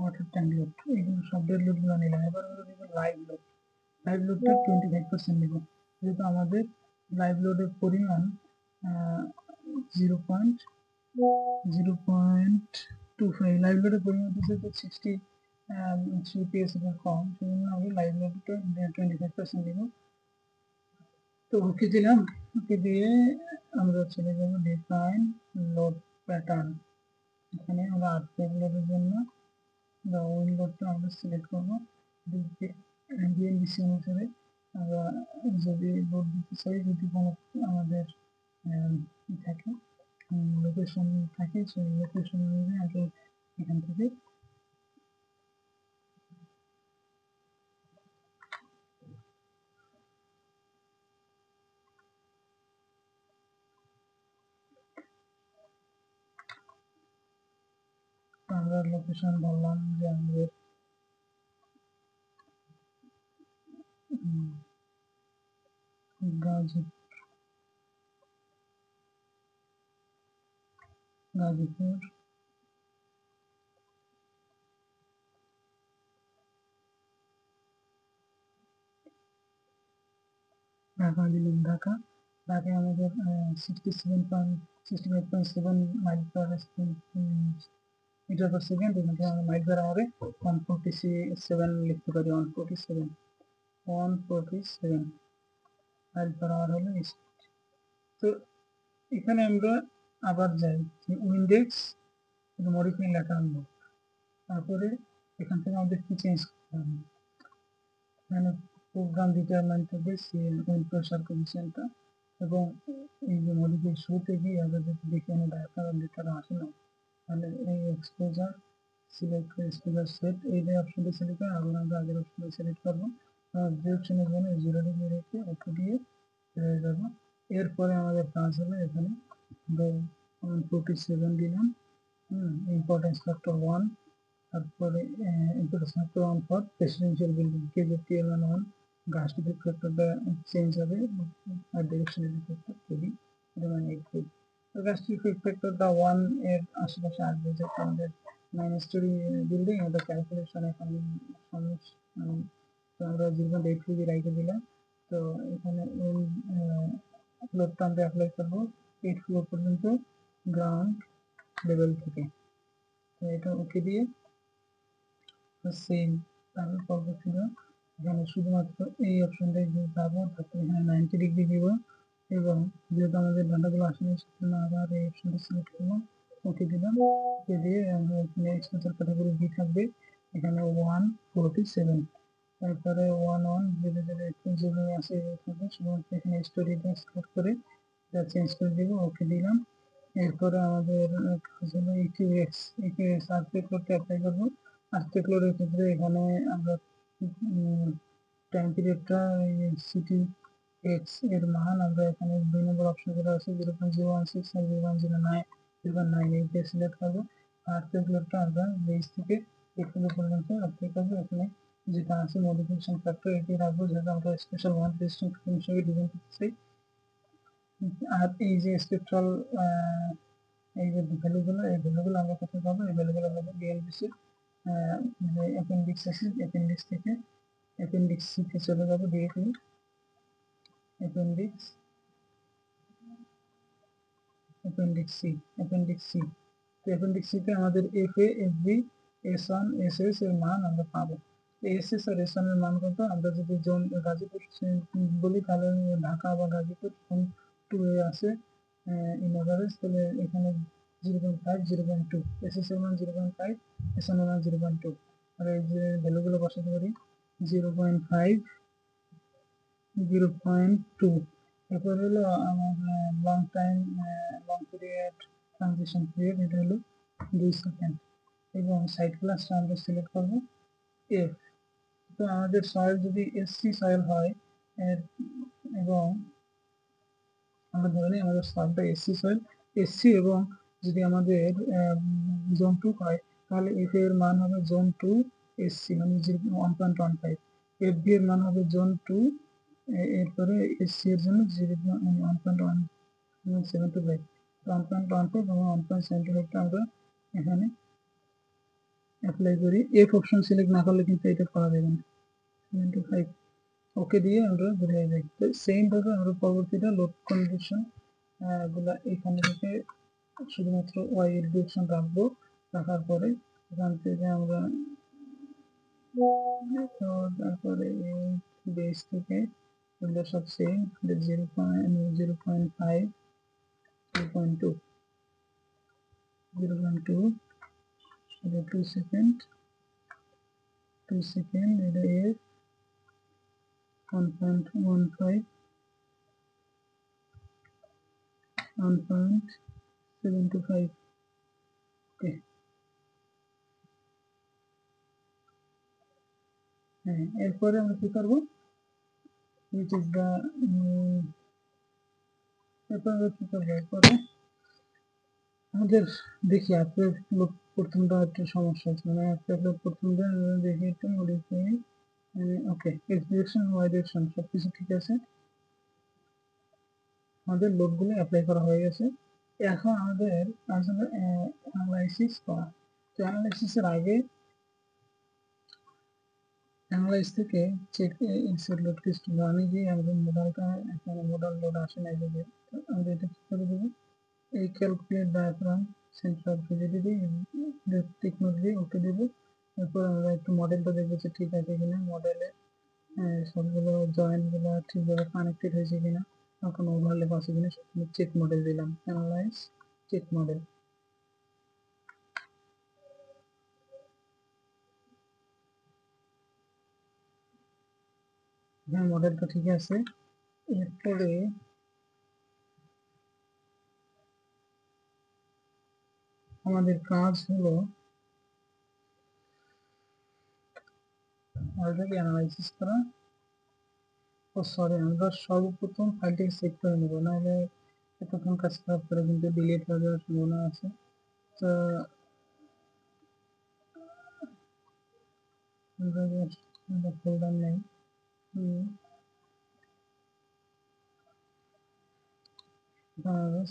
ওয়াটার ট্যাঙ্ক লোড, এগুলো সব ডেড লোডগুলো নিলাম। এবার আমরা দেবো লাইভ লোড। লাইভ লোডটা 25% নেব, যেহেতু আমাদের লাইভ লোডের পরিমাণ 0.25। লাইভ লোডের পরিমাণ যেহেতু 60 সিপিএস এর কম, সেজন্য আমি লাইভ লোডটা 25% দেব। তো ওকে দিলাম। ওকে দিয়ে আমরা চলে যাবো ডিফাইন লোড প্যাটার্ন। এখানে আমরা আর্টওয়ার্ক লোডের জন্য উইন্ডোটা আমরা সিলেক্ট করবো। বিএনবিসি অনুসারে আমরা যদি লোড দিতে চাই, যদি কোনো আমাদের থাকে লোকেশন থাকে, সেই লোকেশন অনুযায়ী আমরা এখান থেকে আমরা লোকেশন বললাম যে আমাদের গাজীপুর ঢাকা দিলাম। ঢাকায় আমাদের 65.7 mile per meter per second. এখান থেকে আমরা মাইল পার আওয়ারে 147 লিখতে পারি। 147 মাইল পার আওয়ার হলো স্পিড। তো এখানে আমরা আবার যাই ইন্ডেক্স মডিফাই লেখা আনবো। তারপরে এখান থেকে আমাদের কি চেঞ্জ করতে হবে, এখানে প্রোগ্রাম ডিটারমাইন থাকবে উইন্ড প্রেসার কোএফিসিয়েন্টটা, এবং এই যে মডিফাই শুরুতে গিয়ে আমরা যদি দেখি আমি ডায়াগ্রাম ডেটাটা আসে না, তাহলে এই এক্সপোজার সিলেক্ট করে এক্সপোজার সেট এই অপশনটা সিলেক্ট করে আবার আমরা আগের অপশনটা সিলেক্ট করবো। ডিরেকশনের জন্য 0 ডিগ্রি রেখে ওকে দিয়ে চলে যাবো। এরপরে আমাদের কাজ হলো এখানে 147 দিলাম। ইম্পর্টেন্স ফ্যাক্টর 1, তারপরে importance factor 1 for residential building, KZTL1 গাছ টিপিক ফ্যাক্টরটা চেঞ্জ হবে আর ডিরেকশনাল ফ্যাক্টর যদি -8 তো গাছ টিপিক ফ্যাক্টরটা 1 এর আশেপাশে আসবে, যেটা আমাদের 9 স্টোরি বিল্ডিং। এটা ক্যালকুলেশন এখন তো আমরা 0.8 কেজি রাইখে দিলাম। তো এখানে লোডটা আমরা অ্যাপ্লাই করবো 8 ফ্লোর পর্যন্ত গ্রাউন্ড লেভেল থেকে। তো এটা ওকে দিয়ে সেম তাহলে করবো ছিল এখানে শুধুমাত্র এই অপশনটাই দিয়ে যাবো। তারপরে এখানে 90 ডিগ্রি দিব, এবং যেহেতু আমাদের ডাটাগুলো আসেনি সেজন্য আবার এই অপশনটা সিলেক্ট করলাম, ওকে দিলাম। ওকে দিয়ে আমরা এখানে এক্সপোজার ক্যাটাগরি বি থাকবে, এখানে 147, তারপরে 11 ধীরে ধীরে একটু যেভাবে আসে থাকবে, শুধুমাত্র এখানে স্টোরিটা সিলেক্ট করে এটা চেঞ্জ করে দিব, ওকে দিলাম। এরপরে আমাদের কাজ হলো ইকিউএক্স আর্থিক লোডটা অ্যাপ্লাই করবো। আর্থিক লোডের ক্ষেত্রে এখানে আমরা টাইম পিরিয়ডটা সিটি এক্স এর মান আমরা এখানে 2 নম্বর অপশন যেটা আছে 0.016 আর 0.09 এই দিয়ে সিলেক্ট করবো। আর্থিক লোডটা আমরা বেস থেকে 8 পর্যন্ত অ্যাপ্লাই করবো। এখানে যেটা আছে মডিফিকেশন ফ্যাক্টর এটি রাখবো, যেহেতু আমরা স্পেশাল ওয়ান রেজিস্ট্রেশন হিসেবে ডিজাইন করতে চাই। আর এই যে স্পেকট্রাল এই যে ভ্যালুগুলো, এই ভ্যালুগুলো আমরা কোথায় পাবো, এই ভ্যালুগুলো পাবো বিএনবিসির যে অ্যাপেন্ডিক্স আছে, অ্যাপেন্ডিক্স থেকে অ্যাপেন্ডিক্স সি তে চলে যাবো ডিরেক্টলি। অ্যাপেন্ডিক্স অ্যাপেন্ডিক্স সি তো অ্যাপেন্ডিক্স সিতে আমাদের F A, F B, S1 SS এর মান আমরা পাবো। SS আর S1 এর মান কত, আমরা যদি জোন গাজীপুর বলি তাহলে ঢাকা বা গাজীপুর জোন 2 এ আছে ইন এভারেজ, তাহলে এখানে 0.5 0.2, SS এর মান 0.5, S1 এর মান 0.2, আর এই যে ভ্যালুগুলো বসাতে পারি 0.5 0.2। এরপর হলো আমার লং পিরিয়ড ট্রানজিশন পিরিয়ড, এটা হলো 2 সেকেন্ড, এবং সাইড ক্লাসটা আমরা সিলেক্ট করবো এফ। তো আমাদের সয়েল যদি এসসি সয়েল হয় এবং আমরা ধরে নিই আমাদের সয়েলটা এসসি সয়েল, এসসি, এবং যদি আমাদের জোন 2 হয় তাহলে এফ এর মান হবে জোন 2 এসসি মানে 1.15, এফ বি এর মান হবে জোন 2, এরপরে এসসি এর জন্য 1.175, 1.15 এবং 1.75 আমরা এখানে অ্যাপ্লাই করি। এফ অপশন সিলেক্ট না করলে কিন্তু এটা করা যাবে না। 75 ওকে দিয়ে আমরা বের হয়ে যাই। তো সেম ভাবে আমরা পরবর্তীটা লোড কন্ডিশন গুলা এখান থেকে শুধুমাত্র ওয়াই এর ডিরেকশন রাখবো, রাখার পরে এখান থেকে আমরা তারপরে বেস থেকে এগুলো সব সেম 0.5, 2.2, 2 সেকেন্ড, 2 সেকেন্ড, এটা এর 1.15, 1.75। ওকে, হ্যাঁ, এরপরে আমরা কি করবো, which is the এরপরে কি করবো, এরপরে আমাদের দেখি আপনার লোক প্রথমটা একটু সমস্যা আছে, মানে আপনার লোক প্রথমটা দেখি একটু মডিফাই। ওকে, এক্স ডিরেকশন ওয়াই ডিরেকশন সবকিছু ঠিক আছে, আমাদের লোডগুলো অ্যাপ্লাই করা হয়ে গেছে। এখন আমাদের আসলে অ্যানালাইসিস করা। তো অ্যানালাইসিসের আগে অ্যানালাইজ থেকে চেক ইনসার্ট লোড টেস্ট আমি যে আমাদের মডেলটা এখানে মডেল লোড আসে না, যদি আমরা এটা কি করে দেবো, এই calculate diagram centre of visibility tick mark দিয়ে ওকে দেবো। এরপর আমরা একটু মডেলটা দেখবো যে ঠিক আছে কিনা, মডেলে সবগুলো জয়েন্টগুলো ঠিকভাবে কানেক্টেড হয়েছে কিনা, কোনো ওভারল্যাপ আছে কিনা, সবগুলো চেক মডেল দিলাম, অ্যানালাইজ চেক মডেল। হ্যাঁ, মডেলটা ঠিক আছে। এরপরে আমাদের কাজ হলো মডেলটাকে অ্যানালাইসিস করা। ও সরি, আমরা সর্বপ্রথম ফাইলটাকে সেভ করে নেবো, নাহলে এতক্ষণ কাজ খারাপ করে কিন্তু ডিলিট হয়ে যাওয়ার সম্ভাবনা আছে। তো ফোল্ডার নেই,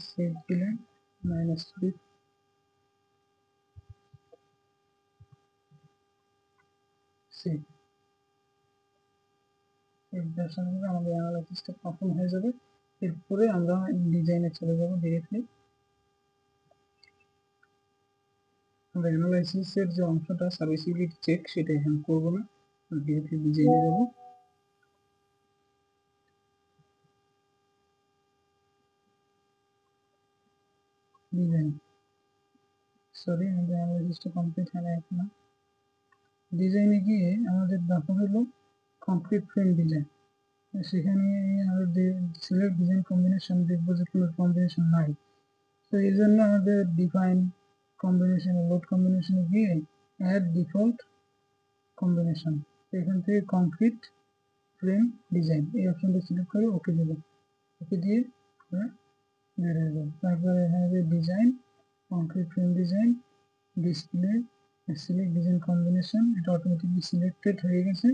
সেভ দিলে -3 সেভ, আমাদের অ্যানালাইসিসটা কখন হয়ে যাবে। এরপরে আমরা ডিজাইনে চলে যাব ডিরেক্টলি। আমরা অ্যানালাইসিসের যে অংশটা সার্ভিসিবিলিটি চেক সেটা এখানে করবো না, ডিরেক্টলি ডিজাইনে যাব। ডিজাইন, সরি আমাদের অ্যানালাইসিসটা কমপ্লিট হয় না এখনো। ডিজাইনে গিয়ে আমাদের দেখা হলো কমপ্লিট ফ্রেম ডিজাইন, সেখানে আমাদের সিলেক্ট ডিজাইন কম্বিনেশন দেখবো যে কোনো কম্বিনেশন নাই। তো এই জন্য আমাদের ডিফাইন কম্বিনেশন, লোড কম্বিনেশনে গিয়ে অ্যাড ডিফল্ট কম্বিনেশন, এখান থেকে কমপ্লিট ফ্রেম ডিজাইন এই অপশনটা সিলেক্ট করে ওকে দেবো। ওকে দিয়ে বের হয়ে যাবে। তারপরে এখানে design, complete frame design, display, select design combination, এটা অটোমেটিকলি সিলেক্টেড হয়ে গেছে।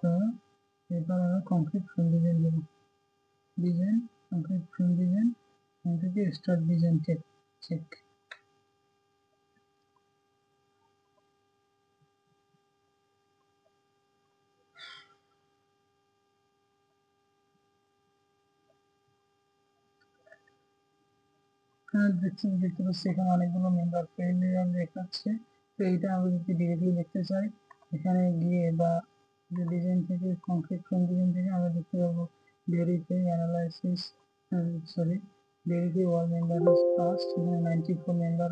তো এবার আমরা কমপ্লিট ফ্রেম ডিজাইন দেবো, ডিজাইন, কমপ্লিট ফ্রেম ডিজাইন, এখান থেকে স্টার্ট ডিজাইন চেক চেক। দেখতে পাচ্ছি এখানে অনেকগুলো মেম্বার ফেলিয়ার দেখাচ্ছে। তো এইটা আমরা যদি ডিরেক্টলি দেখতে চাই, এখানে গিয়ে বা ডিজাইন থেকে কমপ্লিট ফ্রেম ডিজাইন থেকে আমরা দেখতে পাবো verify analysis, sorry verify all member is past, এখানে 94 মেম্বার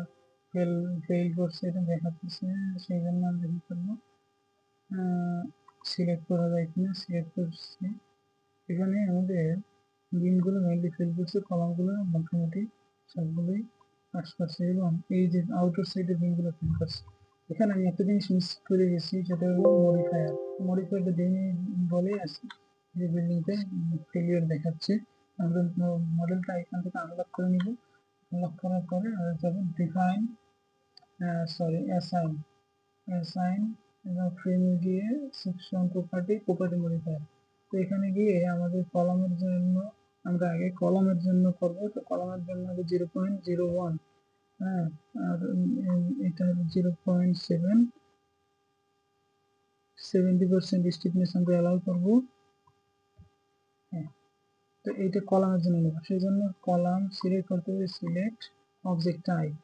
ফেল করছে এটা দেখাচ্ছে। সেই জন্য আমরা কি করবো, সিলেক্ট করা যায় কিনা সিলেক্ট করছি। এখানে আমাদের বিনগুলো মেইনলি ফিল করছে, কলামগুলো মোটামুটি সবগুলোই পাস করছে এবং এই যে আউটার সাইডের বিনগুলো ফিল করছে। এখানে আমি একটা জিনিস মিস করে গেছি, সেটা হলো মডিফায়ার। মডিফায়ারটা দিয়ে বলে আসি যে বিল্ডিংতে ফেলিয়ার দেখাচ্ছে। আমরা মডেলটা এখান থেকে আনলক করে নিব। আনলক করার পরে আমরা যাব ডিফাইন, অ্যাসাইন, অ্যাসাইন এবং ফ্রেমে গিয়ে সেকশন প্রপার্টি মডিফায়ার। তো এখানে গিয়ে আমাদের কলামের জন্য আমরা আগে কলামের জন্য করব। তো কলামের জন্য হবে 0.01, হ্যাঁ, আর এটা হলো 0.7, 70% স্টিফনেস আমরা অ্যালাউ করবো। হ্যাঁ, তো এইটা কলামের জন্য নেব, সেই জন্য কলাম সিলেক্ট করতে হবে, সিলেক্ট অবজেক্ট টাইপ।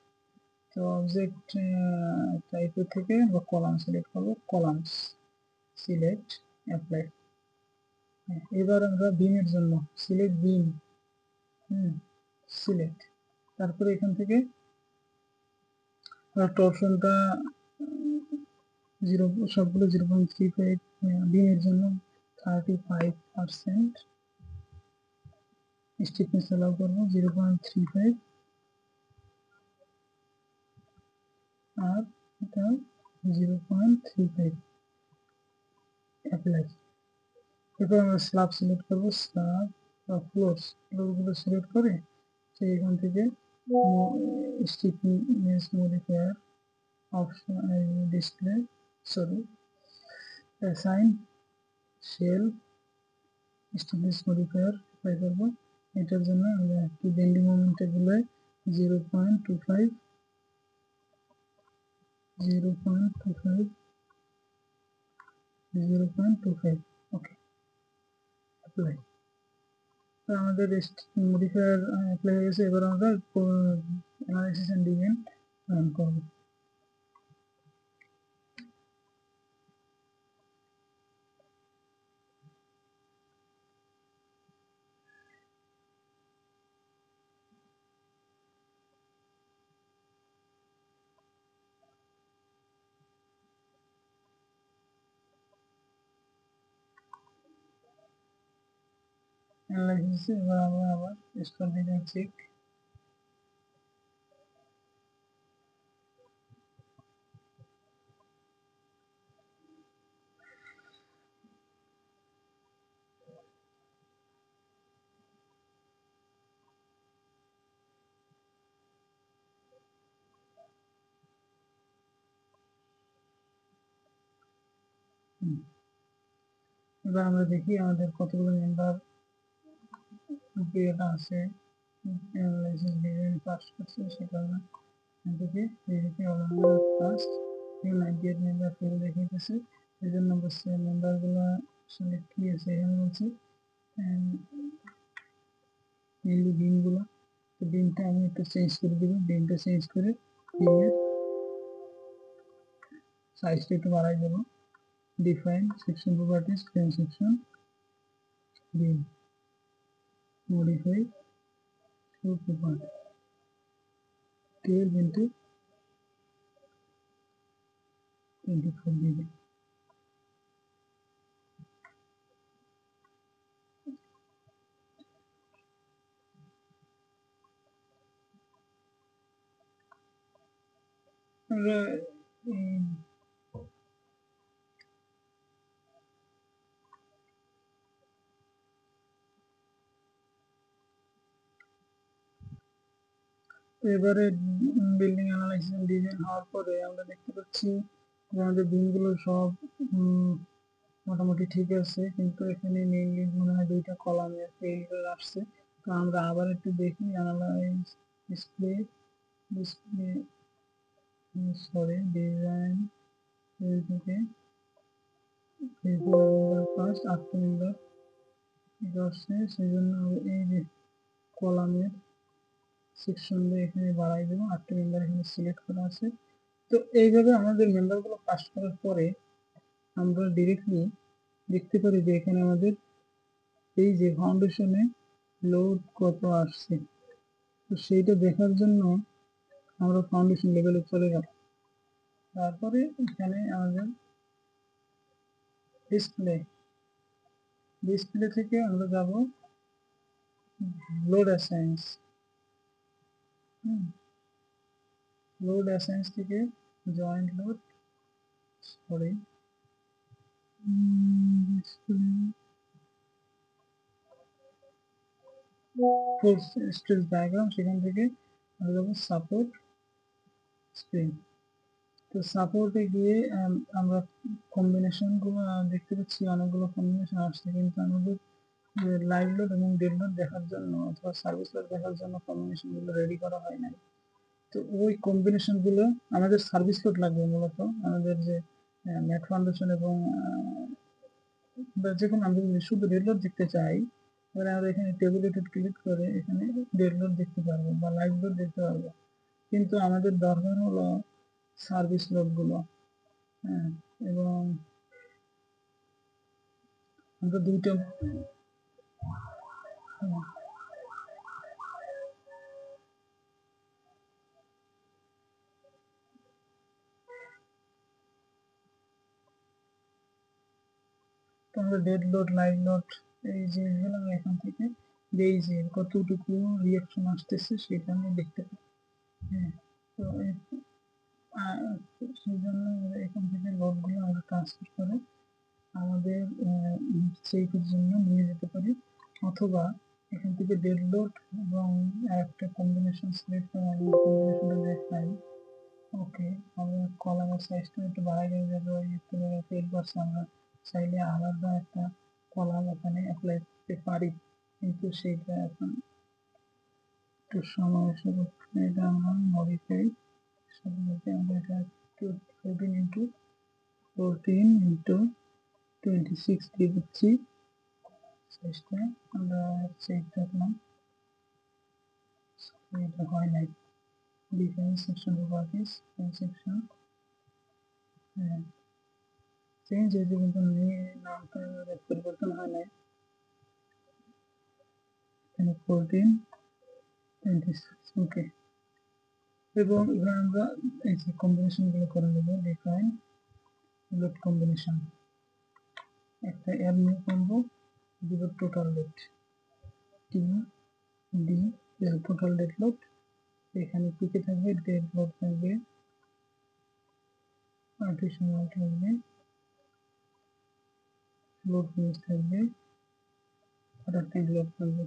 তো অবজেক্ট টাইপের থেকে আমরা কলাম সিলেক্ট করবো, কলামস, সিলেক্ট, অ্যাপ্লাই। এবার আমরা বিমের জন্য সিলেক্ট বিম, সিলেক্ট, তারপরে এখান থেকে টর্শনটা জিরো, সবগুলো 0.35, বিমের জন্য 35%, স্টিফনেস অ্যালাউ করবো 0.35, আর এটা 0.35, অ্যাপ্লাই। এরপর আমরা স্ল্যাব সিলেক্ট করবো, স্ল্যাব বা ফ্লোরগুলো সিলেক্ট করে সেই এখান থেকে stiffness modifier option, display, sorry, assign shell stiffness modifier apply করবো। এটার জন্য আমরা একটি বেন্ডিং মোমেন্ট এগুলো 0.25, 0.25, 0.25, ওকে, অ্যাপ্লাই। তো আমাদের মডিফায়ার অ্যাপ্লাই হয়ে গেছে। এবার আমরা অ্যানালাইসিস এন্ড ডিজাইন রান করবো। অ্যানালাইসিসে এবার আমরা আবার স্কোর ডিজাইন চেক, এবার আমরা দেখি আমাদের কতগুলো মেম্বার এটা আছে, অ্যানালাইসিস ডিজাইন পাস করছে, সেটা আমরা দেখি দেখি অলরেডি ফার্স্ট 98 মেম্বার ফেল দেখাইতেছে। এই জন্য বলছে মেম্বারগুলো আসলে কি আছে এখানে বলছে মেনলি বিনগুলো। তো বিনটা আমি একটু চেঞ্জ করে দিব, বিনটা চেঞ্জ করে বিনের সাইজটা একটু বাড়াই দেবো। Define section properties, frame section, bin, modify show property, 12 into 24 দিবে। আমরা এবারে বিল্ডিং অ্যানালাইসিস ডিজাইন হওয়ার পরে আমরা দেখতে পাচ্ছি যে আমাদের বিমগুলো সব মোটামুটি ঠিক আছে, কিন্তু এখানে মেইনলি মনে হয় দুইটা কলামের ফেইলিয়ার আসছে। তো আমরা আবার একটু দেখি analyse display, display, sorry, design থেকে মেম্বার ফার্স্ট 8 মেম্বার আসছে, সেই জন্য এই যে কলামের সেকশন এখানে বাড়াই দেবো, 8 মেম্বার এখানে সিলেক্ট করা আছে। তো এইভাবে আমাদের মেম্বারগুলো পাস করার পরে আমরা ডিরেক্টলি দেখতে পারি যে এখানে আমাদের এই যে ফাউন্ডেশনে লোড কত আসছে। তো সেইটা দেখার জন্য আমরা ফাউন্ডেশন লেভেলে চলে যাব। তারপরে এখানে আমাদের ডিসপ্লে, ডিসপ্লে থেকে আমরা যাব লোড অ্যাসাইন্স, লোড অ্যাসাইন্স থেকে জয়েন্ট লোড, সরি ফুল স্টেজ ডায়াগ্রাম, সেখান থেকে আমরা যাবো সাপোর্ট স্ক্রিন। তো সাপোর্টে গিয়ে আমরা কম্বিনেশন গুলো দেখতে পাচ্ছি, অনেকগুলো কম্বিনেশন আসছে, কিন্তু আমাদের লাইভ লোড এবং ডেড লোড দেখার জন্য অথবা সার্ভিস লোড দেখার জন্য কম্বিনেশন গুলো রেডি করা হয় নাই। তো ওই কম্বিনেশন গুলো আমাদের সার্ভিস লোড লাগবে মূলত, আমাদের যে নেট ফাউন্ডেশন এবং যে কোনো আমরা যদি শুধু ডেড লোড দেখতে চাই, তাহলে আমরা এখানে টেবুলেটেড ক্লিক করে এখানে ডেড লোড দেখতে পারবো বা লাইভ লোড দেখতে পারবো। কিন্তু আমাদের দরকার হলো সার্ভিস লোড গুলো। হ্যাঁ, এবং আমরা দুইটা তো আমরা ডেড লোড, লাইভ লোড এই জিনিসগুলো আমরা এখান থেকে এই যে কতটুকু রিয়াকশন আসতেছে সেটা আমি দেখতে পাই। হ্যাঁ, তো সেই জন্য আমরা এখান থেকে লোডগুলো আমরা ট্রান্সফার করে আমাদের সেইফের জন্য নিয়ে যেতে পারি, অথবা এখান থেকে ডেড লোড এবং একটা কম্বিনেশন সিলেক্ট করে আমি কম্বিনেশনটা দেখাই। ওকে, আমরা কলামের সাইজটা একটু বাড়াই দিয়ে যাবো, একটু পেজ বক্সে আমরা চাইলে আলাদা একটা কলাম এখানে অ্যাপ্লাই করতে পারি, কিন্তু সেইটা এখন একটু সময় সাপেক্ষে, এটা আমরা মডিফাই সাপেক্ষে আমরা এটা একটু 14x14x26 দিয়ে দিচ্ছি সাইজটা। আমরা চেক দেখলাম এটা হয় নাই। Difference section properties section change হয়েছে, কিন্তু নামটা পরিবর্তন হয় নাই। এখানে 1426 ওকে। এবং এবার আমরা এই যে কম্বিনেশন গুলো করে নেবো, ডিফাইন লোড কম্বিনেশন, একটা অ্যাড নিয়ে করবো, দিব total load T D total dead load. এখানে টিকে থাকবে ডেড লোড, থাকবে পার্টিশন থাকবে, লোড ফিনিশ থাকবে, অ্যাডাপ্টিভ লোড থাকবে।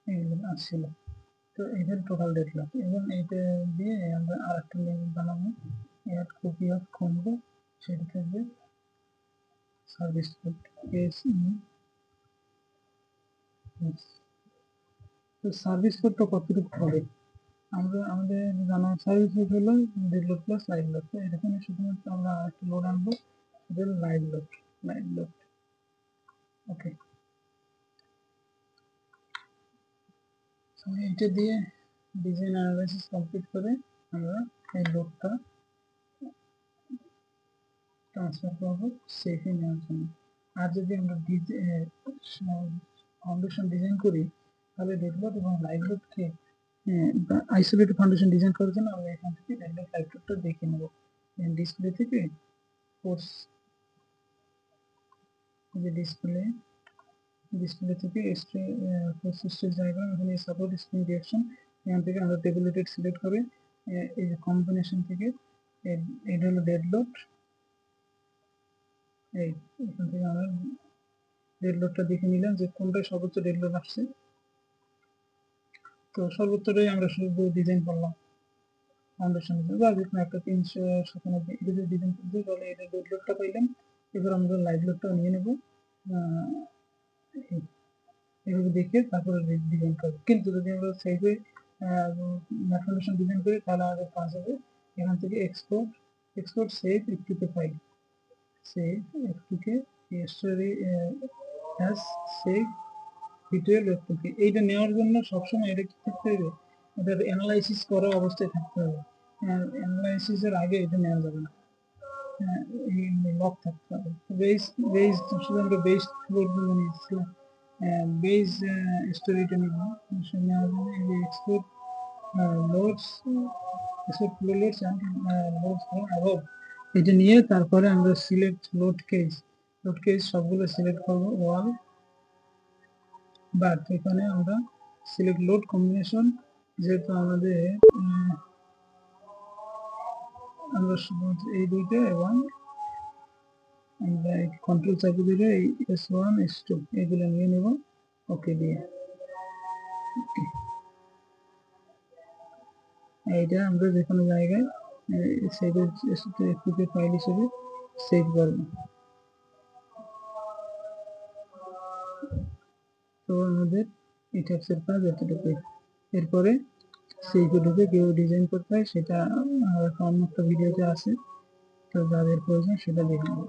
এইগুলো আসছিল। তো এদের টোটাল ডেড লোড, এবং এইটা দিয়ে আমরা আর একটা লেভেল বানাবো, অ্যাড কপি অফ কম্বো, সেটা থাকবে service load S E S. তো সার্ভিস লোডটা কতটুকু হবে, আমরা আমাদের জানা সার্ভিস লোড হলো dead load plus live load. তো এখানে শুধুমাত্র আমরা আরেকটা লোড আনবো, সেটা হলো লাইভ লোড। লাইভ লোড ওকে, এটা দিয়ে ডিজাইন অ্যানালাইসিস কমপ্লিট করে আমরা এই লোডটা ট্রান্সফার করবো সেফে নেওয়ার জন্য। আর যদি আমরা ফাউন্ডেশন ডিজাইন করি, তাহলে ডেড লোড এবং লাইভ লোডকে আইসোলেটেড ফাউন্ডেশন ডিজাইন করার জন্য আমরা এখান থেকে ডেড লোড লাইভ লোডটা দেখে নেব। ডিসপ্লে থেকে কোর্স, যে ডিসপ্লে থেকে কোর্স স্টেজ ডায়াগ্রাম, এখানে সাপোর্ট স্ক্রিন রিঅ্যাকশন, এখান থেকে আমরা টেবুলেটেড সিলেক্ট করে এই যে কম্বিনেশন থেকে এটা হলো ডেড লোড, এই এখান থেকে আমরা ডেড লোডটা দেখে নিলাম যে কোনটা সর্বোচ্চ ডেড লোড আসছে। তো সর্বোচ্চটাই আমরা শুধু ডিজাইন করলাম ফাউন্ডেশন, বা যে কোনো একটা 397 এটা যদি ডিজাইন করতে, তাহলে এটা ডেড লোডটা পাইলাম। এবার আমরা লাইভ লোডটা নিয়ে নেব, এভাবে দেখে তারপরে ডিজাইন করবো। কিন্তু যদি আমরা সেইভাবে ফাউন্ডেশন ডিজাইন করি, তাহলে আমাদের কাজ হবে এখান থেকে এক্সপোর্ট সেভ একটুকে ফাইল, সেভ একটুকে হিস্টোরি অ্যাজ সেভ ডিটেল একটুকে। এইটা নেওয়ার জন্য সবসময় এটা কি থাকতে হবে, এটার অ্যানালাইসিস করা অবস্থায় থাকতে হবে। অ্যানালাইসিসের আগে এটা নেওয়া যাবে না, এই লক থাকতে হবে। বেস বেস শুধু আমরা বেস নিয়েছিলাম, বেস স্টোরিটা নিব, নেওয়ার জন্য এই যে export loads, export flow loads and loads from above, এটা নিয়ে তারপরে আমরা সিলেক্ট লোড কেস সবগুলো সিলেক্ট করবো ওয়াল, বাট এখানে আমরা সিলেক্ট লোড কম্বিনেশন, যেহেতু আমাদের আমরা শুধুমাত্র এই দুইটা, এবং আমরা কন্ট্রোল চাপে দিলে এই S1 S2 এগুলো নিয়ে নেব ওকে দিয়ে। এইটা আমরা যে কোনো জায়গায় সেভের এফটিপি ফাইল হিসেবে সেভ করব। তো আমাদের এই ট্যাক্সের কাজ এতটুকুই। এরপরে সেই ভিডিওতে কেউ ডিজাইন করতে হয় সেটা অন্য একটা ভিডিওতে আছে, তো যাদের প্রয়োজন সেটা দেখে নেব।